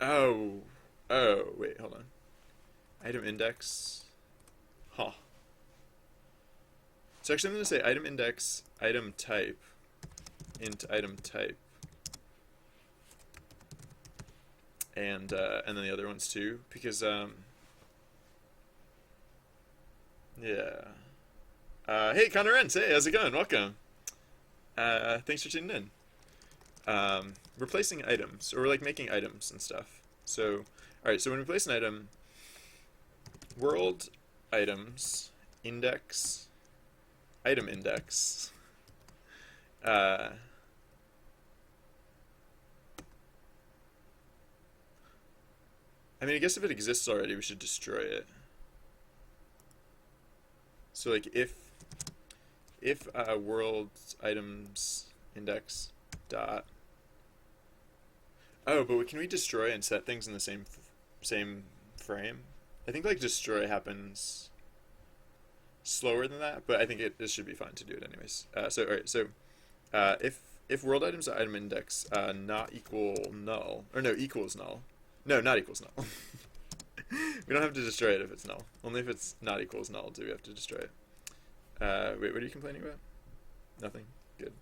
S1: Oh, wait, hold on. Item index. Huh. So actually I'm going to say item index, item type, int item type. And then the other ones too, because Yeah. Hey, Connor Rents. Hey, how's it going? Welcome. Thanks for tuning in. Replacing items, or like making items and stuff. So, all right. So when we place an item, world items index item index. Uh, I mean, I guess if it exists already, we should destroy it. So like if world items index dot. Oh, but can we destroy and set things in the same frame? I think like destroy happens slower than that, but I think it should be fine to do it anyways. So all right, so if world items item index not equal null, or no, equals null, no, not equals null. We don't have to destroy it if it's null. Only if it's not equals null do we have to destroy it. Wait, what are you complaining about? Nothing. Good.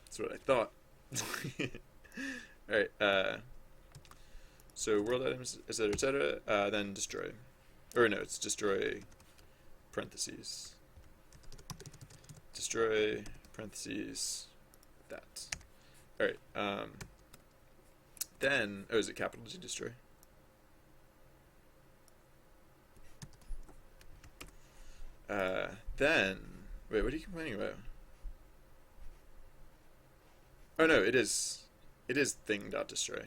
S1: That's what I thought. All right. So world items, etc., etc. Then destroy, or no, it's destroy parentheses. Destroy parentheses. That. All right. Then is it capital G destroy? Then wait, what are you complaining about? Oh no, it is thing dot destroy.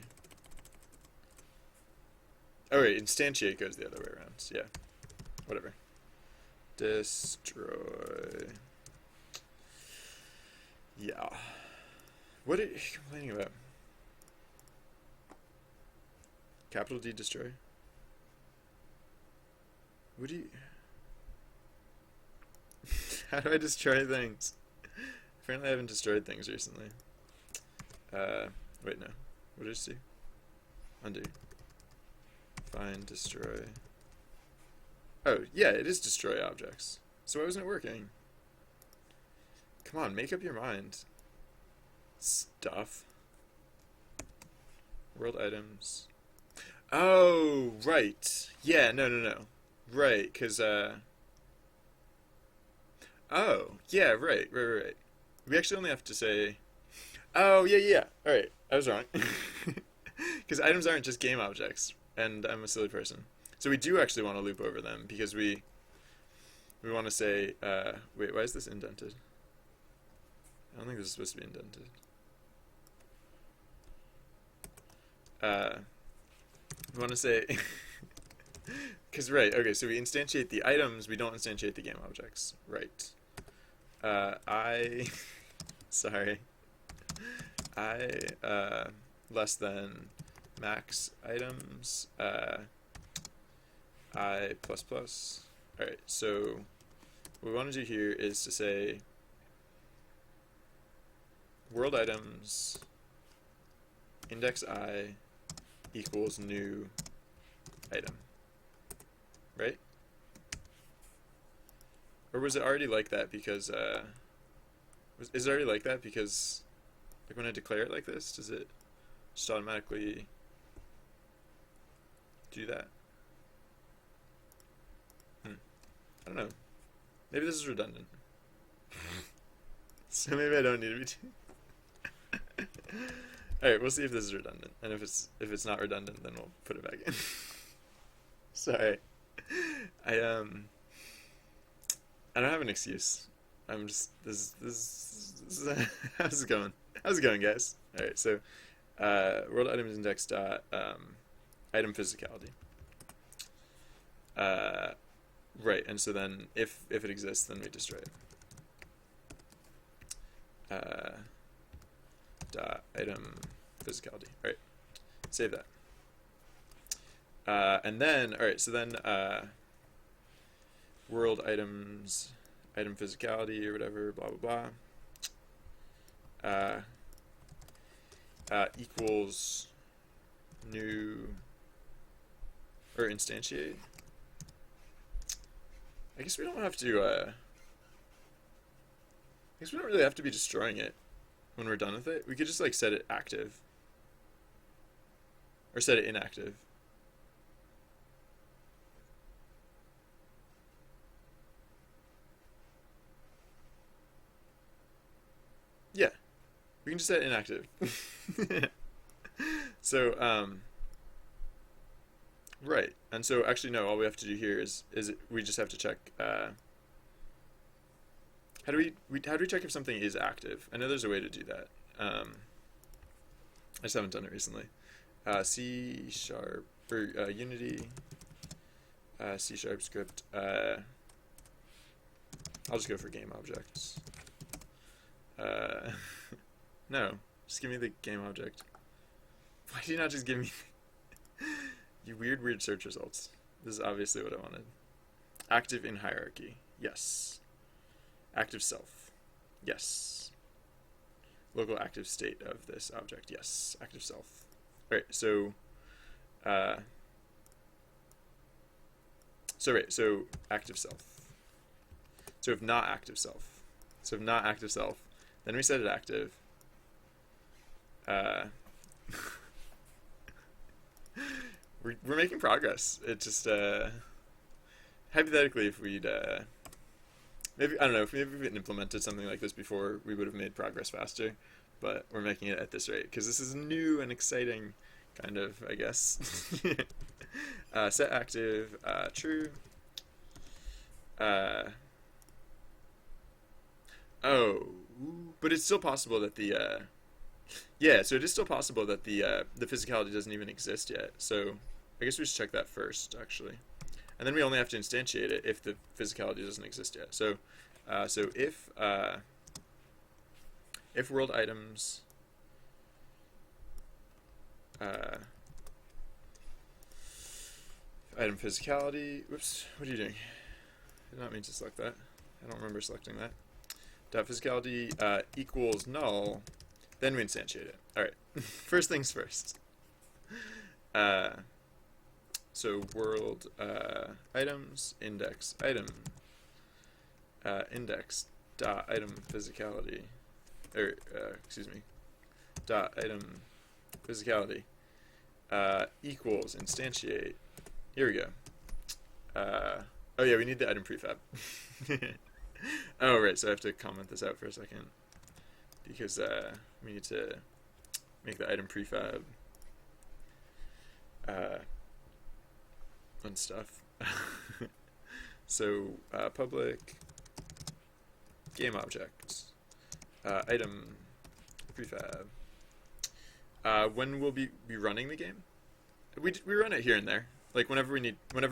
S1: Oh wait, instantiate goes the other way around. Yeah, whatever. Destroy. Yeah. What are you complaining about? Capital D destroy. What do you? How do I destroy things? Apparently I haven't destroyed things recently. Wait, no. What did I do? Undo. Find, destroy. Oh, yeah, it is destroy objects. So why wasn't it working? Come on, make up your mind. Stuff. World items. Oh, right. Yeah, no. Right, because, oh, yeah, right. We actually only have to say... Oh, yeah. Alright, I was wrong. Because items aren't just game objects, and I'm a silly person. So we do actually want to loop over them, because we want to say... wait, why is this indented? I don't think this is supposed to be indented. We want to say... Because, right, okay, so we instantiate the items, we don't instantiate the game objects. Right. Sorry. Less than max items, I plus plus. Alright, so what we want to do here is to say world items index I equals new item. Right? Or was it already like that because, is it already like that because, like when I declare it like this, does it just automatically do that? I don't know. Maybe this is redundant. So maybe I don't need to be Alright, we'll see if this is redundant. And if it's not redundant, then we'll put it back in. Sorry. I don't have an excuse. I'm just this how's it going? How's it going, guys? All right, so world items index dot item physicality. Right, and so then if it exists, then we destroy it. Dot item physicality. All right, save that. And then, all right, so then world items, item physicality or whatever, blah, blah, blah, equals new, or instantiate. I guess we don't have to, I guess we don't really have to be destroying it when we're done with it. We could just like set it active. Or set it inactive. We can just set inactive. So, right. And so actually no, all we have to do here is we just have to check how do we check if something is active? I know there's a way to do that. I just haven't done it recently. C# or Unity C# script. I'll just go for game objects. No, just give me the game object. Why do you not just give me you weird search results? This is obviously what I wanted. Active in hierarchy. Yes. Active self. Yes. Local active state of this object. Yes. Active self. Alright, so so active self. So if not active self. So if not active self, then we set it active. We're making progress. It just hypothetically, if we'd maybe I don't know if maybe we had implemented something like this before, we would have made progress faster. But we're making it at this rate because this is new and exciting, kind of, I guess. Set active true. Oh, but it's still possible that the yeah, so it is still possible that the physicality doesn't even exist yet. So I guess we should check that first, actually, and then we only have to instantiate it if the physicality doesn't exist yet. So so if world items item physicality, whoops, what are you doing? I did not mean to select that. I don't remember selecting that. Dot physicality equals null, then we instantiate it. All right, first things first. So world items index item index dot item physicality, or excuse me, dot item physicality equals instantiate. Here we go. Oh yeah, we need the item prefab. Oh right, so I have to comment this out for a second because we need to make the item prefab and stuff. So public game object item prefab. When we'll be running the game, we run it here and there. Like whenever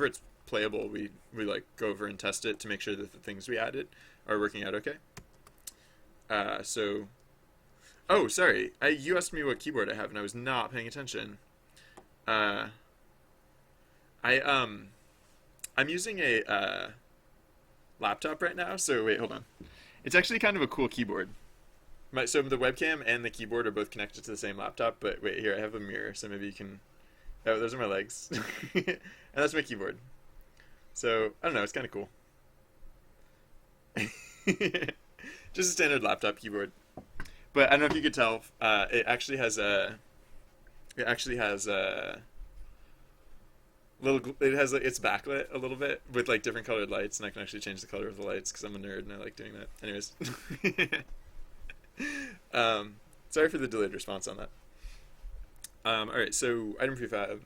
S1: it's playable, we like go over and test it to make sure that the things we added are working out okay. So, oh sorry, you asked me what keyboard I have and I was not paying attention. I'm using a laptop right now. So wait, hold on. It's actually kind of a cool keyboard. So the webcam and the keyboard are both connected to the same laptop. But wait, here I have a mirror, so maybe you can. Oh, those are my legs, and that's my keyboard. So I don't know, it's kind of cool. Just a standard laptop keyboard. But I don't know if you could tell. It actually has a. It's backlit a little bit with like different colored lights, and I can actually change the color of the lights because I'm a nerd and I like doing that. Anyways, sorry for the delayed response on that. All right, so item prefab.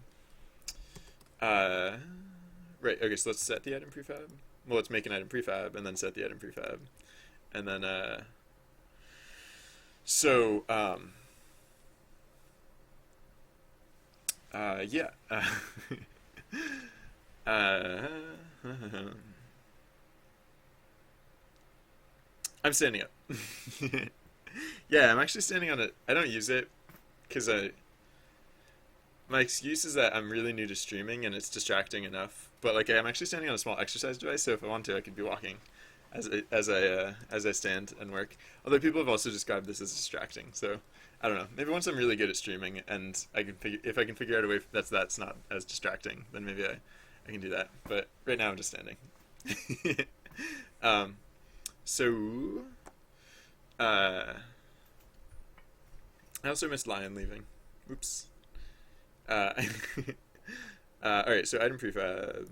S1: Right. Okay, so let's set the item prefab. Well, let's make an item prefab and then set the item prefab, and then so yeah. I'm standing up. Yeah, I'm actually standing on it. I don't use it because my excuse is that I'm really new to streaming and it's distracting enough. But like I'm actually standing on a small exercise device, so if I want to, I could be walking as I stand and work. Although people have also described this as distracting, so I don't know. Maybe once I'm really good at streaming and if I can figure out a way that's not as distracting, then maybe I can do that. But right now I'm just standing. So I also missed Lion leaving. Oops. Alright, so item prefab.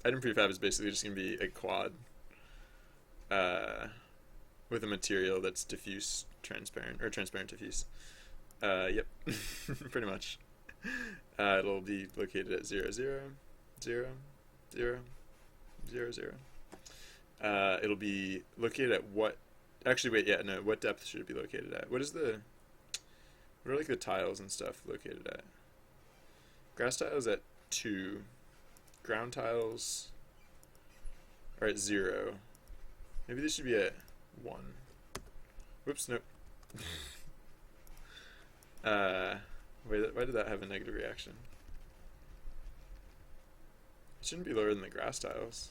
S1: Item prefab is basically just going to be a quad. with a material that's diffuse transparent, or transparent diffuse. Yep, pretty much. It'll be located at 0, 0, 0, 0, 0, 0. It'll be located at what? Actually, wait, yeah, no. What depth should it be located at? What are like the tiles and stuff located at? Grass tiles at 2. Ground tiles are at 0. Maybe they should be at 1. Whoops, nope. Wait, why did that have a negative reaction? It shouldn't be lower than the grass tiles.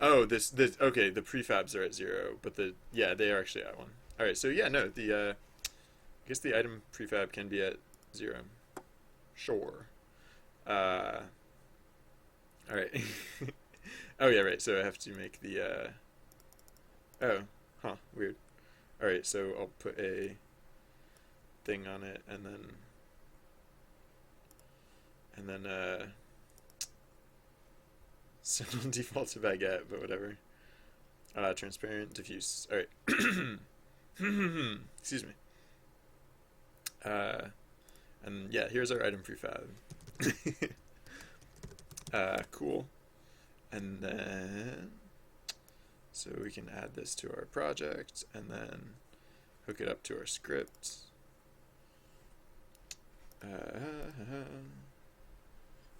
S1: Oh, this okay, the prefabs are at 0, but yeah, they are actually at 1. Alright, so yeah, no, I guess the item prefab can be at 0. Sure. Alright. Oh yeah, right, so I have to make the oh, huh, weird. Alright, so I'll put a thing on it, and then symbol default to baguette, but whatever. Transparent, diffuse. Alright. Excuse me. And yeah, here's our item prefab. Cool. And then, so we can add this to our project, and then hook it up to our script.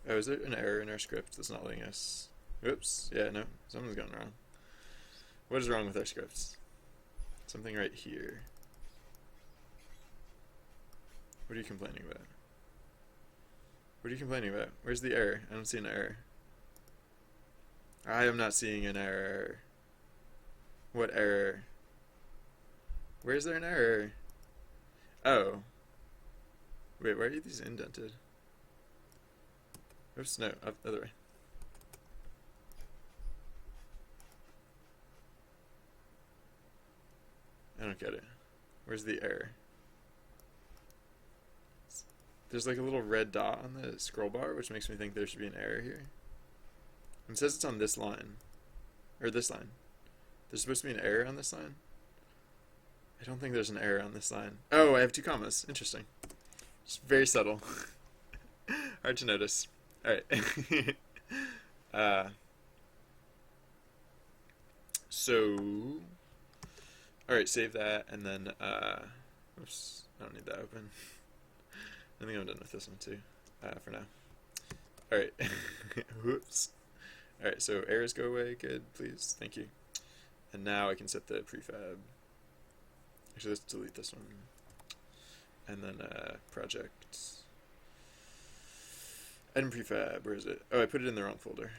S1: Oh, is there an error in our script that's not letting us? Oops. Yeah, no, something's gone wrong. What is wrong with our scripts? Something right here. What are you complaining about? What are you complaining about? Where's the error? I don't see an error. I am not seeing an error. What error? Where's there an error? Oh. Wait, why are these indented? Oops, no, other way. I don't get it. Where's the error? There's like a little red dot on the scroll bar, which makes me think there should be an error here. It says it's on this line. Or this line. There's supposed to be an error on this line? I don't think there's an error on this line. Oh, I have 2 commas. Interesting. It's very subtle. Hard to notice. Alright. Alright, save that, and then, oops, I don't need that open. I think I'm done with this one too, for now. Alright. Whoops. Alright, so errors go away, good, please, thank you. And now I can set the prefab. Actually, let's delete this one. And then, project. Item prefab, where is it? Oh, I put it in the wrong folder.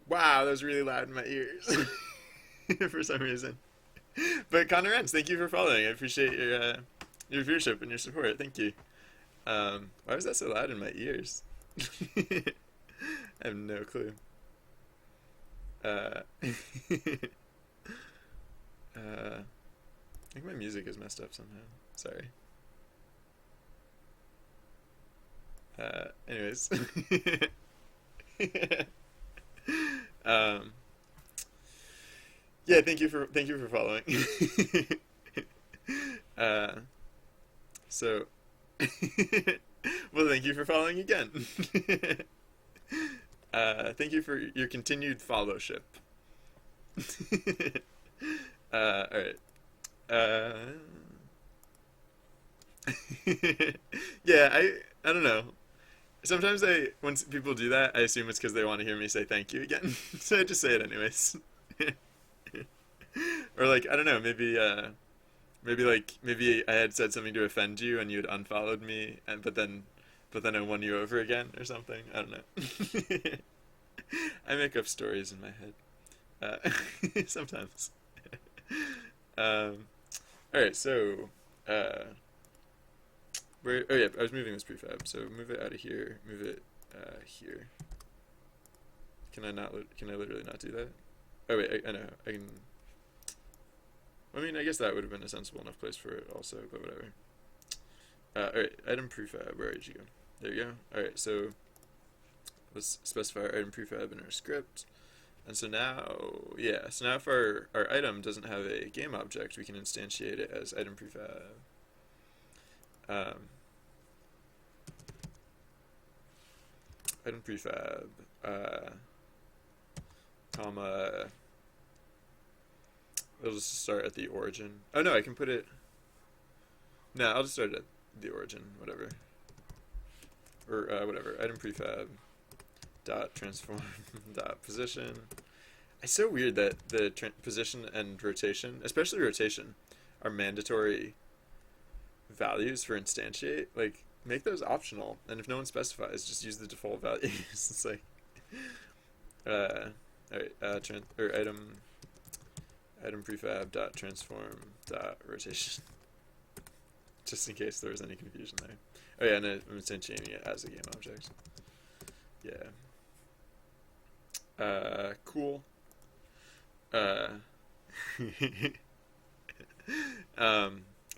S1: Wow, that was really loud in my ears. For some reason. But Connor Rents, thank you for following. I appreciate your viewership and your support. Thank you. Why was that so loud in my ears? I have no clue. I think my music is messed up somehow. Sorry. Anyways. Yeah, thank you for following. So well, thank you for following again. Thank you for your continued followship. Alright. Yeah, I don't know. Sometimes when people do that, I assume it's because they want to hear me say thank you again. So I just say it anyways. Or like, I don't know, maybe I had said something to offend you and you had unfollowed me, but then I won you over again or something. I don't know. I make up stories in my head. Sometimes. Alright, so oh yeah, I was moving this prefab, so move it out of here, move it here. Can I literally not do that? Oh wait, I know, I can. I mean, I guess that would have been a sensible enough place for it also, but whatever. Alright, item prefab, where did you go? There you go. Alright, so let's specify our item prefab in our script. And so now, yeah, so now if our item doesn't have a game object, we can instantiate it as item prefab. Item prefab, comma, it'll just start at the origin. Oh no, I can put it, no, I'll just start at the origin, whatever. Or whatever, item prefab dot transform dot position. It's so weird that the position and rotation, especially rotation, are mandatory values for instantiate. Like, make those optional, and if no one specifies, just use the default values. It's like, all right, or item prefab dot transform dot rotation, just in case there was any confusion there. Oh yeah, and I'm instantiating it as a game object. Yeah. Cool. Oh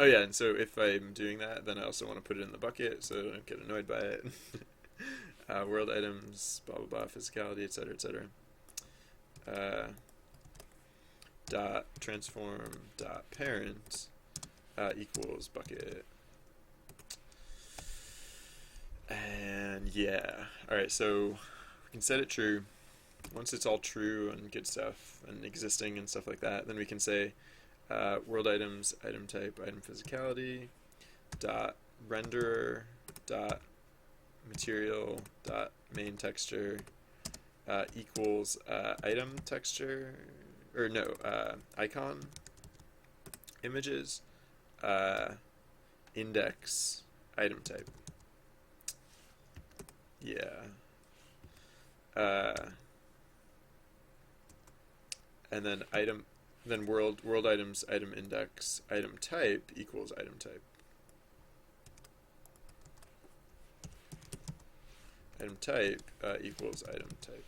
S1: yeah, and so if I'm doing that, then I also want to put it in the bucket so I don't get annoyed by it. World items, blah blah blah, physicality, etc. etc. Dot transform dot parent equals bucket. And yeah, all right, so we can set it true. Once it's all true and good stuff and existing and stuff like that, then we can say world items, item type, item physicality, dot renderer, dot material, dot main texture equals item texture, or no, icon images, index item type. Yeah. And then world items item index item type equals item type. Item type equals item type.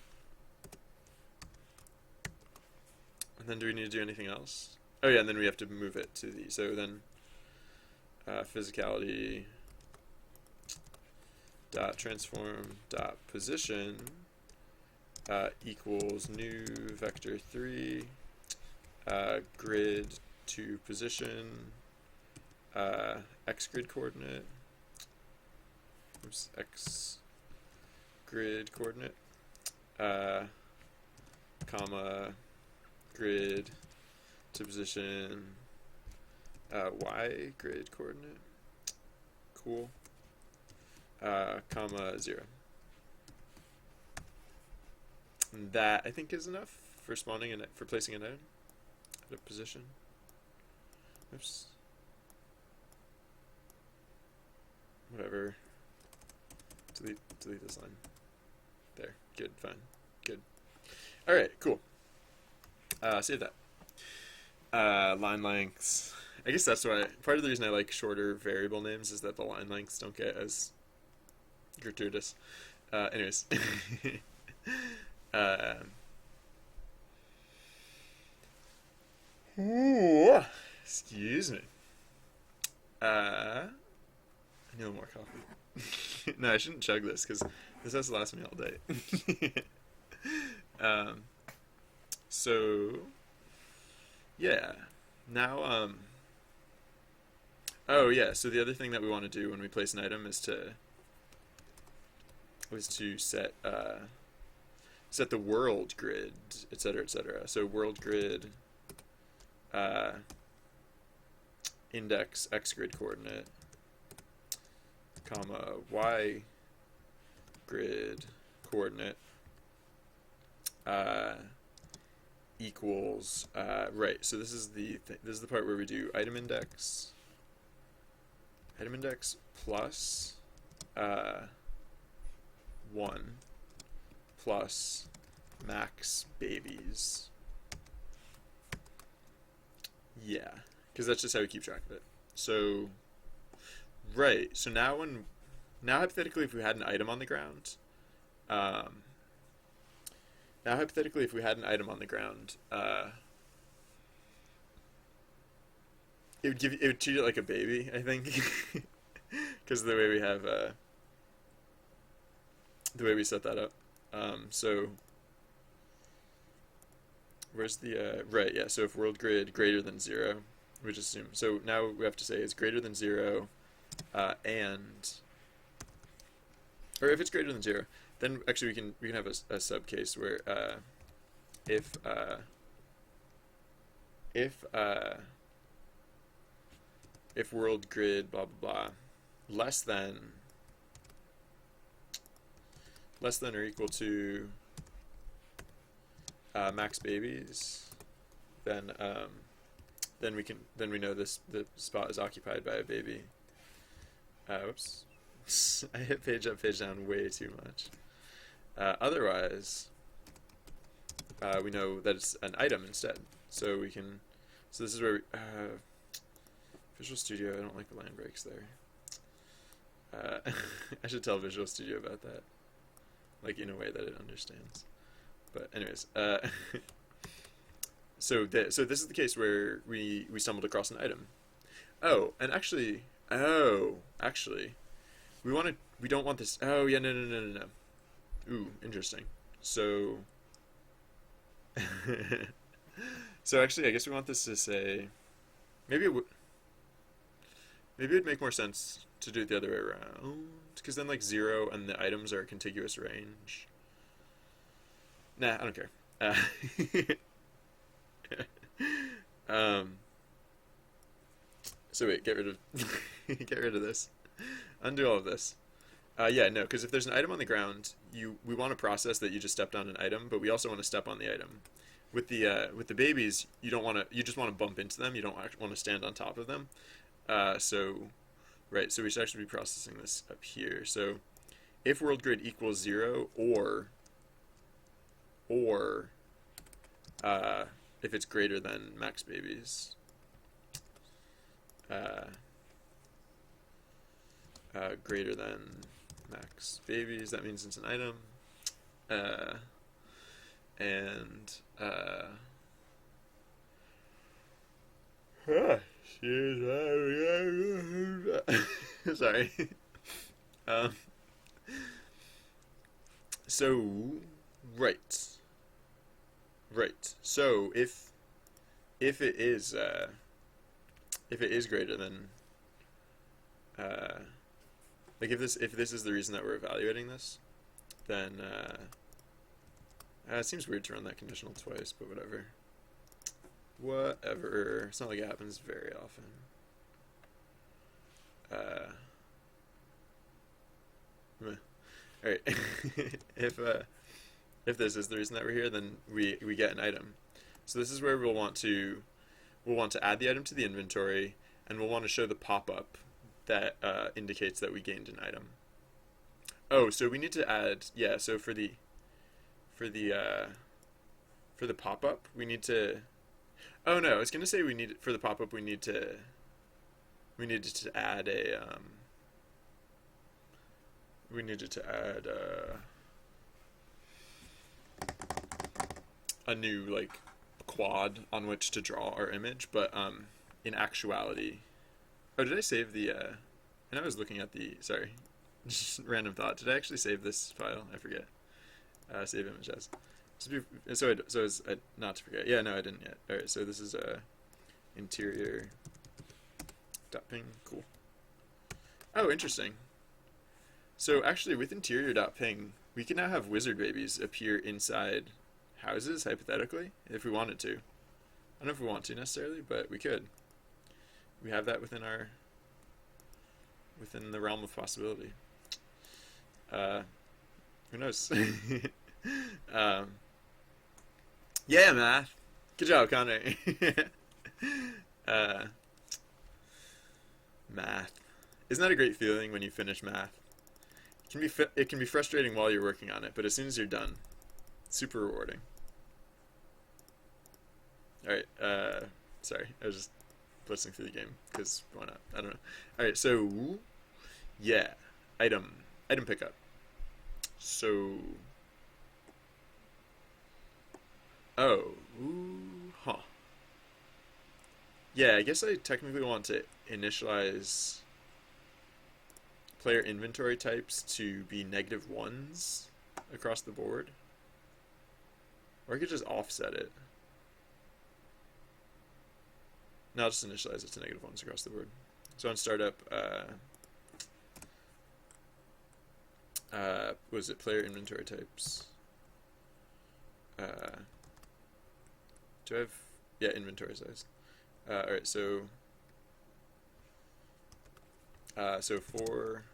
S1: And then do we need to do anything else? Oh yeah, and then we have to move it to the, so then physicality dot transform dot position equals new vector 3 grid to position x grid coordinate, x grid coordinate comma grid to position y grid coordinate. Cool. Comma 0. And that I think is enough for spawning and for placing an item at a position. Oops. Whatever. Delete this line. There. Good. Fine. Good. All right. Cool. Save that. Line lengths. I guess that's why part of the reason I like shorter variable names is that the line lengths don't get as gratuitous. Anyways. Ooh, excuse me. I need a little more coffee. No, I shouldn't chug this because this has to last me all day. So yeah, now oh yeah, so the other thing that we want to do when we place an item is to set the world grid, etc., etc. So world grid index x grid coordinate comma y grid coordinate equals right. So this is the part where we do item index plus 1 plus max babies. Yeah, because that's just how we keep track of it. So, right. So now hypothetically, if we had an item on the ground, it would treat it like a baby, I think, because of the way we have the way we set that up. So Where's the, right, yeah, so if world grid greater than 0, we just assume, so now we have to say it's greater than 0, and, or if it's greater than 0, then actually we can have a sub case where, if, if, uh, if world grid blah blah blah less than or equal to max babies, then we know the spot is occupied by a baby. Whoops, I hit page up, page down way too much. Otherwise, we know that it's an item instead. So we can. So this is where Visual Studio. I don't like the line breaks there. I should tell Visual Studio about that, like in a way that it understands. But anyways, so this is the case where we stumbled across an item. Oh, and actually, we don't want this. Oh yeah, no. Ooh, interesting. So, so actually, I guess we want this to say, maybe it'd make more sense to do it the other way around, because then like 0 and the items are a contiguous range. Nah, I don't care. So wait, get rid of this. Undo all of this. Yeah, no, because if there's an item on the ground, we want to process that you just stepped on an item, but we also want to step on the item. With the babies, you don't want to. You just want to bump into them. You don't want to stand on top of them. Right. So we should actually be processing this up here. So, if world grid equals 0, or if it's greater than max babies. Greater than max babies, that means it's an item. Sorry. So, right. So if it is greater than like if this is the reason that we're evaluating this, then it seems weird to run that conditional twice, but whatever. Whatever. It's not like it happens very often. Alright. If this is the reason that we're here, then we get an item. So this is where we'll want to add the item to the inventory, and we'll want to show the pop-up that indicates that we gained an item. Oh, so we need to add, yeah, so for the pop-up, we need to, oh no, I was going to say for the pop-up we needed to add a new like quad on which to draw our image, but in actuality, oh, did I save the and I was looking at the, sorry, just random thought, did I actually save this file? I forget. Save image as. So as not to forget. Yeah, no, I didn't yet. All right, so this is interior.ping. Cool. Oh, interesting. So actually, with interior.ping, we can now have wizard babies appear inside houses, hypothetically, if we wanted to. I don't know if we want to necessarily, but we could. We have that within the realm of possibility. Who knows? Yeah, math. Good job, Connor. Math. Isn't that a great feeling when you finish math? It can be frustrating while you're working on it, but as soon as you're done, it's super rewarding. All right. Sorry, I was just blitzing through the game because why not? I don't know. All right. So, yeah, item pickup. So, oh, huh. Yeah, I guess I technically want to initialize player inventory types to be -1s across the board. Or I could just offset it. No, I'll just initialize it to -1s across the board. So on startup, was it player inventory types? Do I have, yeah, inventory size. Alright, so for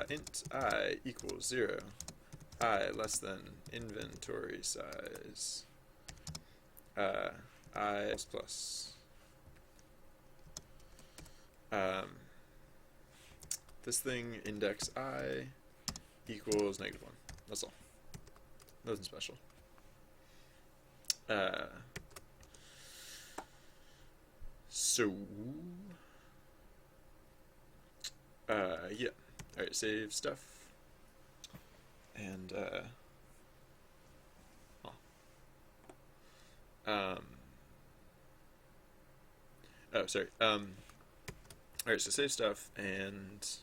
S1: int I equals 0, I less than inventory size, I plus. This thing index I equals -1. That's all. Nothing special. So yeah. Alright, save stuff. And oh, sorry. Alright, so save stuff and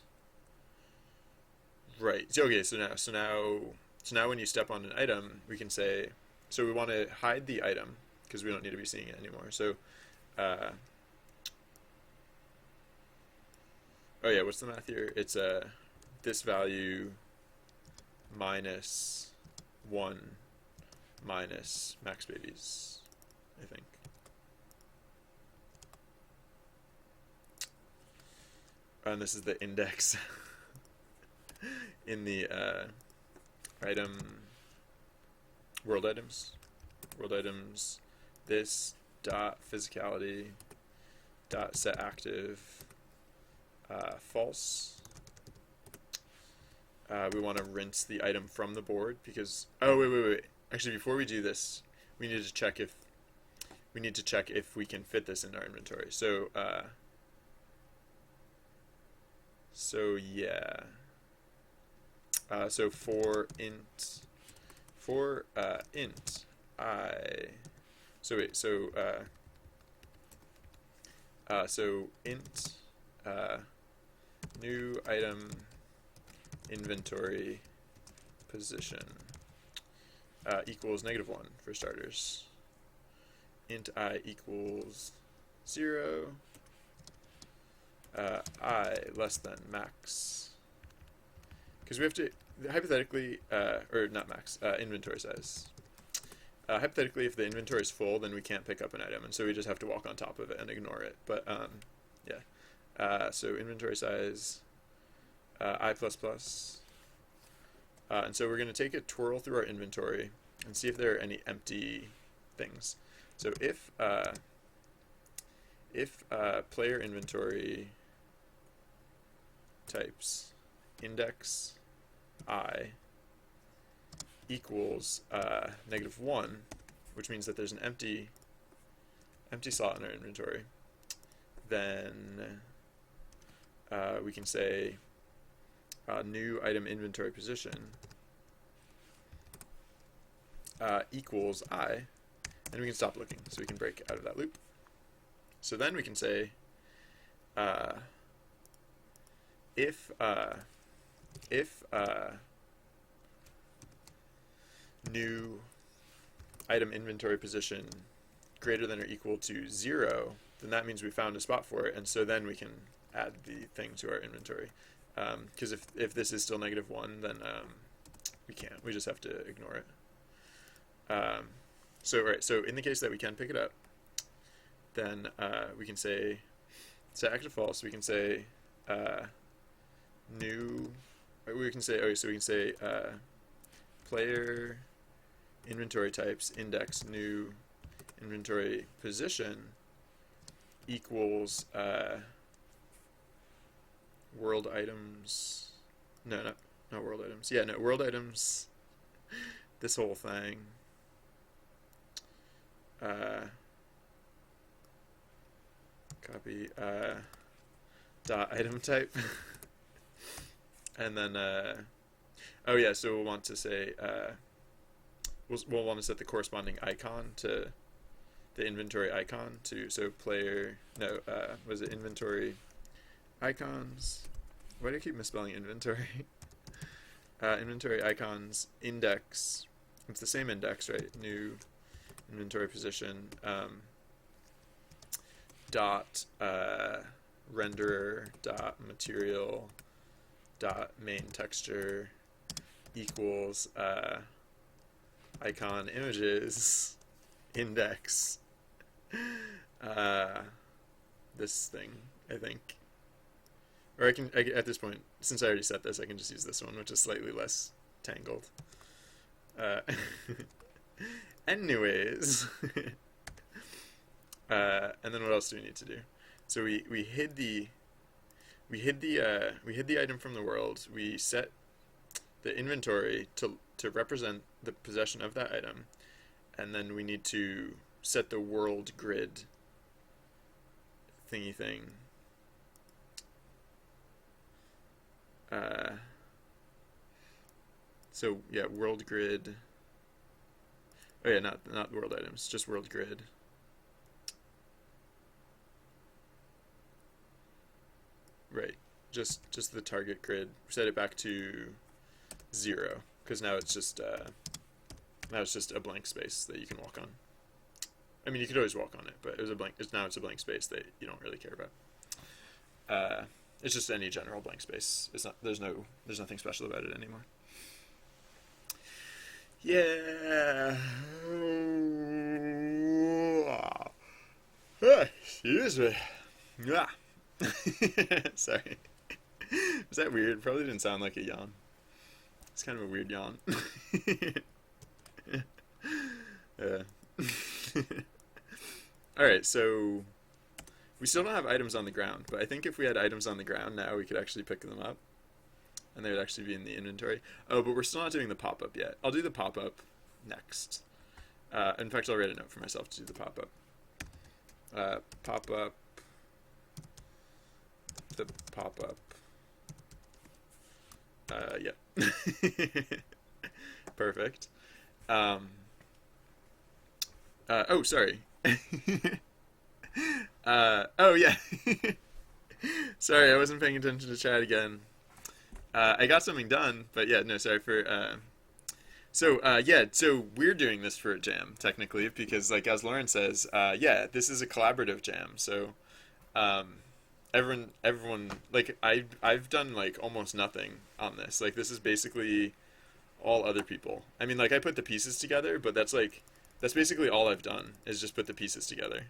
S1: right. Okay, so now when you step on an item, we can say, so we want to hide the item because we don't need to be seeing it anymore. So oh yeah, what's the math here? It's this value minus 1 minus max babies, I think. And this is the index in the item world items. World items, this dot physicality dot set active false. We want to rinse the item from the board because, oh wait. Actually, before we do this, we need to check if we can fit this in our inventory. So yeah. So for int I, so int new item inventory position equals -1 for starters. Int I equals 0. I less than max. Because we have to, hypothetically, or not max, inventory size. Hypothetically, if the inventory is full, then we can't pick up an item, and so we just have to walk on top of it and ignore it. But, yeah. So inventory size, I++. And so we're going to take a twirl through our inventory and see if there are any empty things. So if player inventory types index I equals -1, which means that there's an empty slot in our inventory, then we can say new item inventory position equals I, and we can stop looking, so we can break out of that loop. So then we can say if new item inventory position greater than or equal to 0, then that means we found a spot for it, and so then we can add the thing to our inventory. Because if this is still -1, then we can't. We just have to ignore it. So in the case that we can pick it up, then we can say set active false. We can say new. We can say we can say player inventory types index new inventory position equals world items. No, not world items. Yeah, no, world items. This whole thing. Copy dot item type. And then oh yeah, so we'll want to say we'll want to set the corresponding icon to the inventory icon to, so player, no, was it inventory icons? Why do I keep misspelling inventory? Inventory icons index, it's the same index, right? New inventory position dot renderer dot material dot main texture equals icon images index this thing, I think. Or at this point, since I already set this, I can just use this one, which is slightly less tangled. Anyways, and then what else do we need to do? So we hid the item from the world. We set the inventory to represent the possession of that item, and then we need to set the world grid thingy thing. So yeah, world grid. Oh yeah, not world items, just world grid. Right, just the target grid. Set it back to 0 because now it's just a blank space that you can walk on. I mean, you could always walk on it, but it was a blank. Now it's a blank space that you don't really care about. It's just any general blank space. It's not. There's nothing special about it anymore. Yeah. Excuse me. Yeah. Sorry. Was that weird? Probably didn't sound like a yawn. It's kind of a weird yawn. Yeah. Alright, so we still don't have items on the ground, but I think if we had items on the ground now, we could actually pick them up. And they would actually be in the inventory. Oh, but we're still not doing the pop-up yet. I'll do the pop-up next. In fact, I'll write a note for myself to do the pop-up. Pop-up. The pop-up. Yeah. Perfect. Oh, sorry. Oh, yeah. Sorry, I wasn't paying attention to chat again. I got something done, but yeah, no, sorry for, yeah, so we're doing this for a jam, technically, because, like, as Lauren says, yeah, this is a collaborative jam, so, everyone, like, I've done, like, almost nothing on this. Like, this is basically all other people. I mean, like, I put the pieces together, but that's basically all I've done, is just put the pieces together.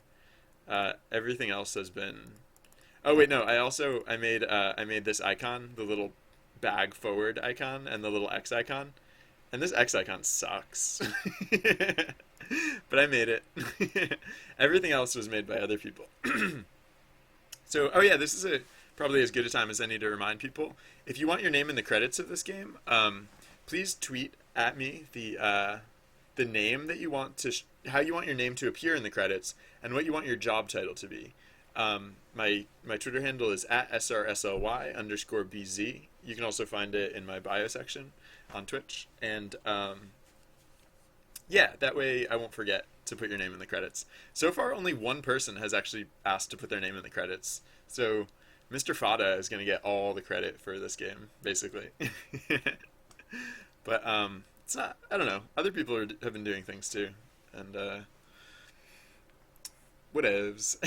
S1: Everything else has been... Oh, wait, no, I made this icon, the little bag forward icon, and the little X icon. And this X icon sucks. But I made it. Everything else was made by other people. So, oh yeah, this is probably as good a time as any to remind people. If you want your name in the credits of this game, please tweet at me the name that you want to, how you want your name to appear in the credits, and what you want your job title to be. My Twitter handle is at srsly_bz. You can also find it in my bio section on Twitch. And yeah, that way I won't forget to put your name in the credits. So far, only one person has actually asked to put their name in the credits. So Mr. Fada is going to get all the credit for this game, basically. But it's not, I don't know. Other people have been doing things too. And whatevs.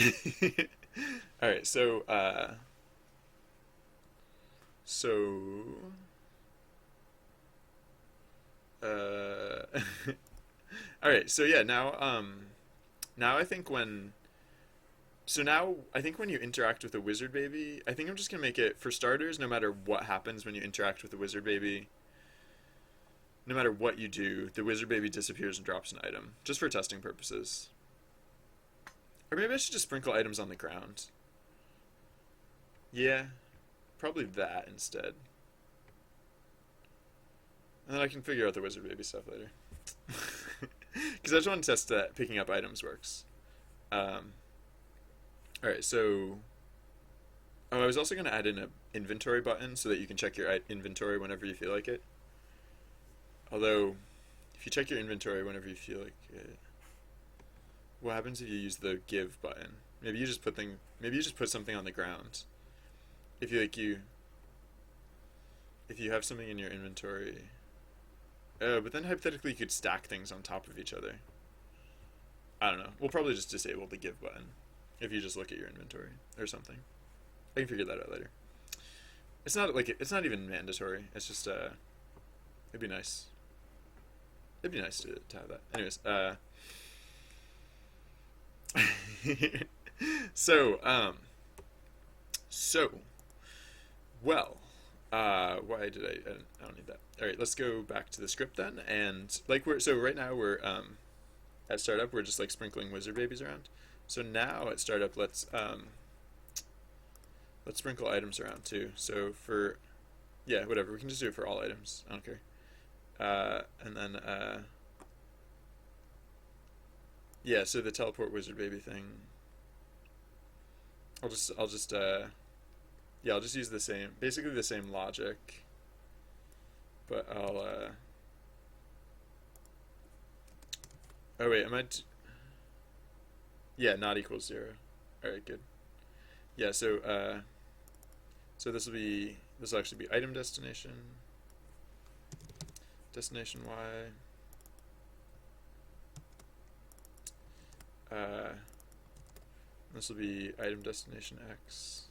S1: Alright, so alright, so yeah, now I think when you interact with a wizard baby, I think I'm just gonna make it, for starters, no matter what happens when you interact with the wizard baby, no matter what you do, the wizard baby disappears and drops an item, just for testing purposes. Or maybe I should just sprinkle items on the ground. Yeah, probably that instead. And then I can figure out the wizard baby stuff later. Because I just want to test that picking up items works. Alright, so... Oh, I was also going to add in an inventory button so that you can check your inventory whenever you feel like it. Although, if you check your inventory whenever you feel like it... What happens if you use the give button? Maybe you just put something on the ground. If you have something in your inventory. Oh, but then hypothetically you could stack things on top of each other. I don't know. We'll probably just disable the give button. if you just look at your inventory or something. I can figure that out later. It's not like it's not even mandatory. It's just it'd be nice. It'd be nice to have that. Anyways, so well, why did I don't need that. All right, let's go back to the script then, and like so right now we're at startup we're just like sprinkling wizard babies around. So now at startup let's sprinkle items around too. So for yeah, whatever, we can just do it for all items. I don't care. And then yeah, so the teleport wizard baby thing. I'll just yeah, I'll just use the same, basically the same logic, but I'll oh wait, yeah, not equals 0. All right, good. Yeah, so so this will actually be item destination y. This will be item destination x.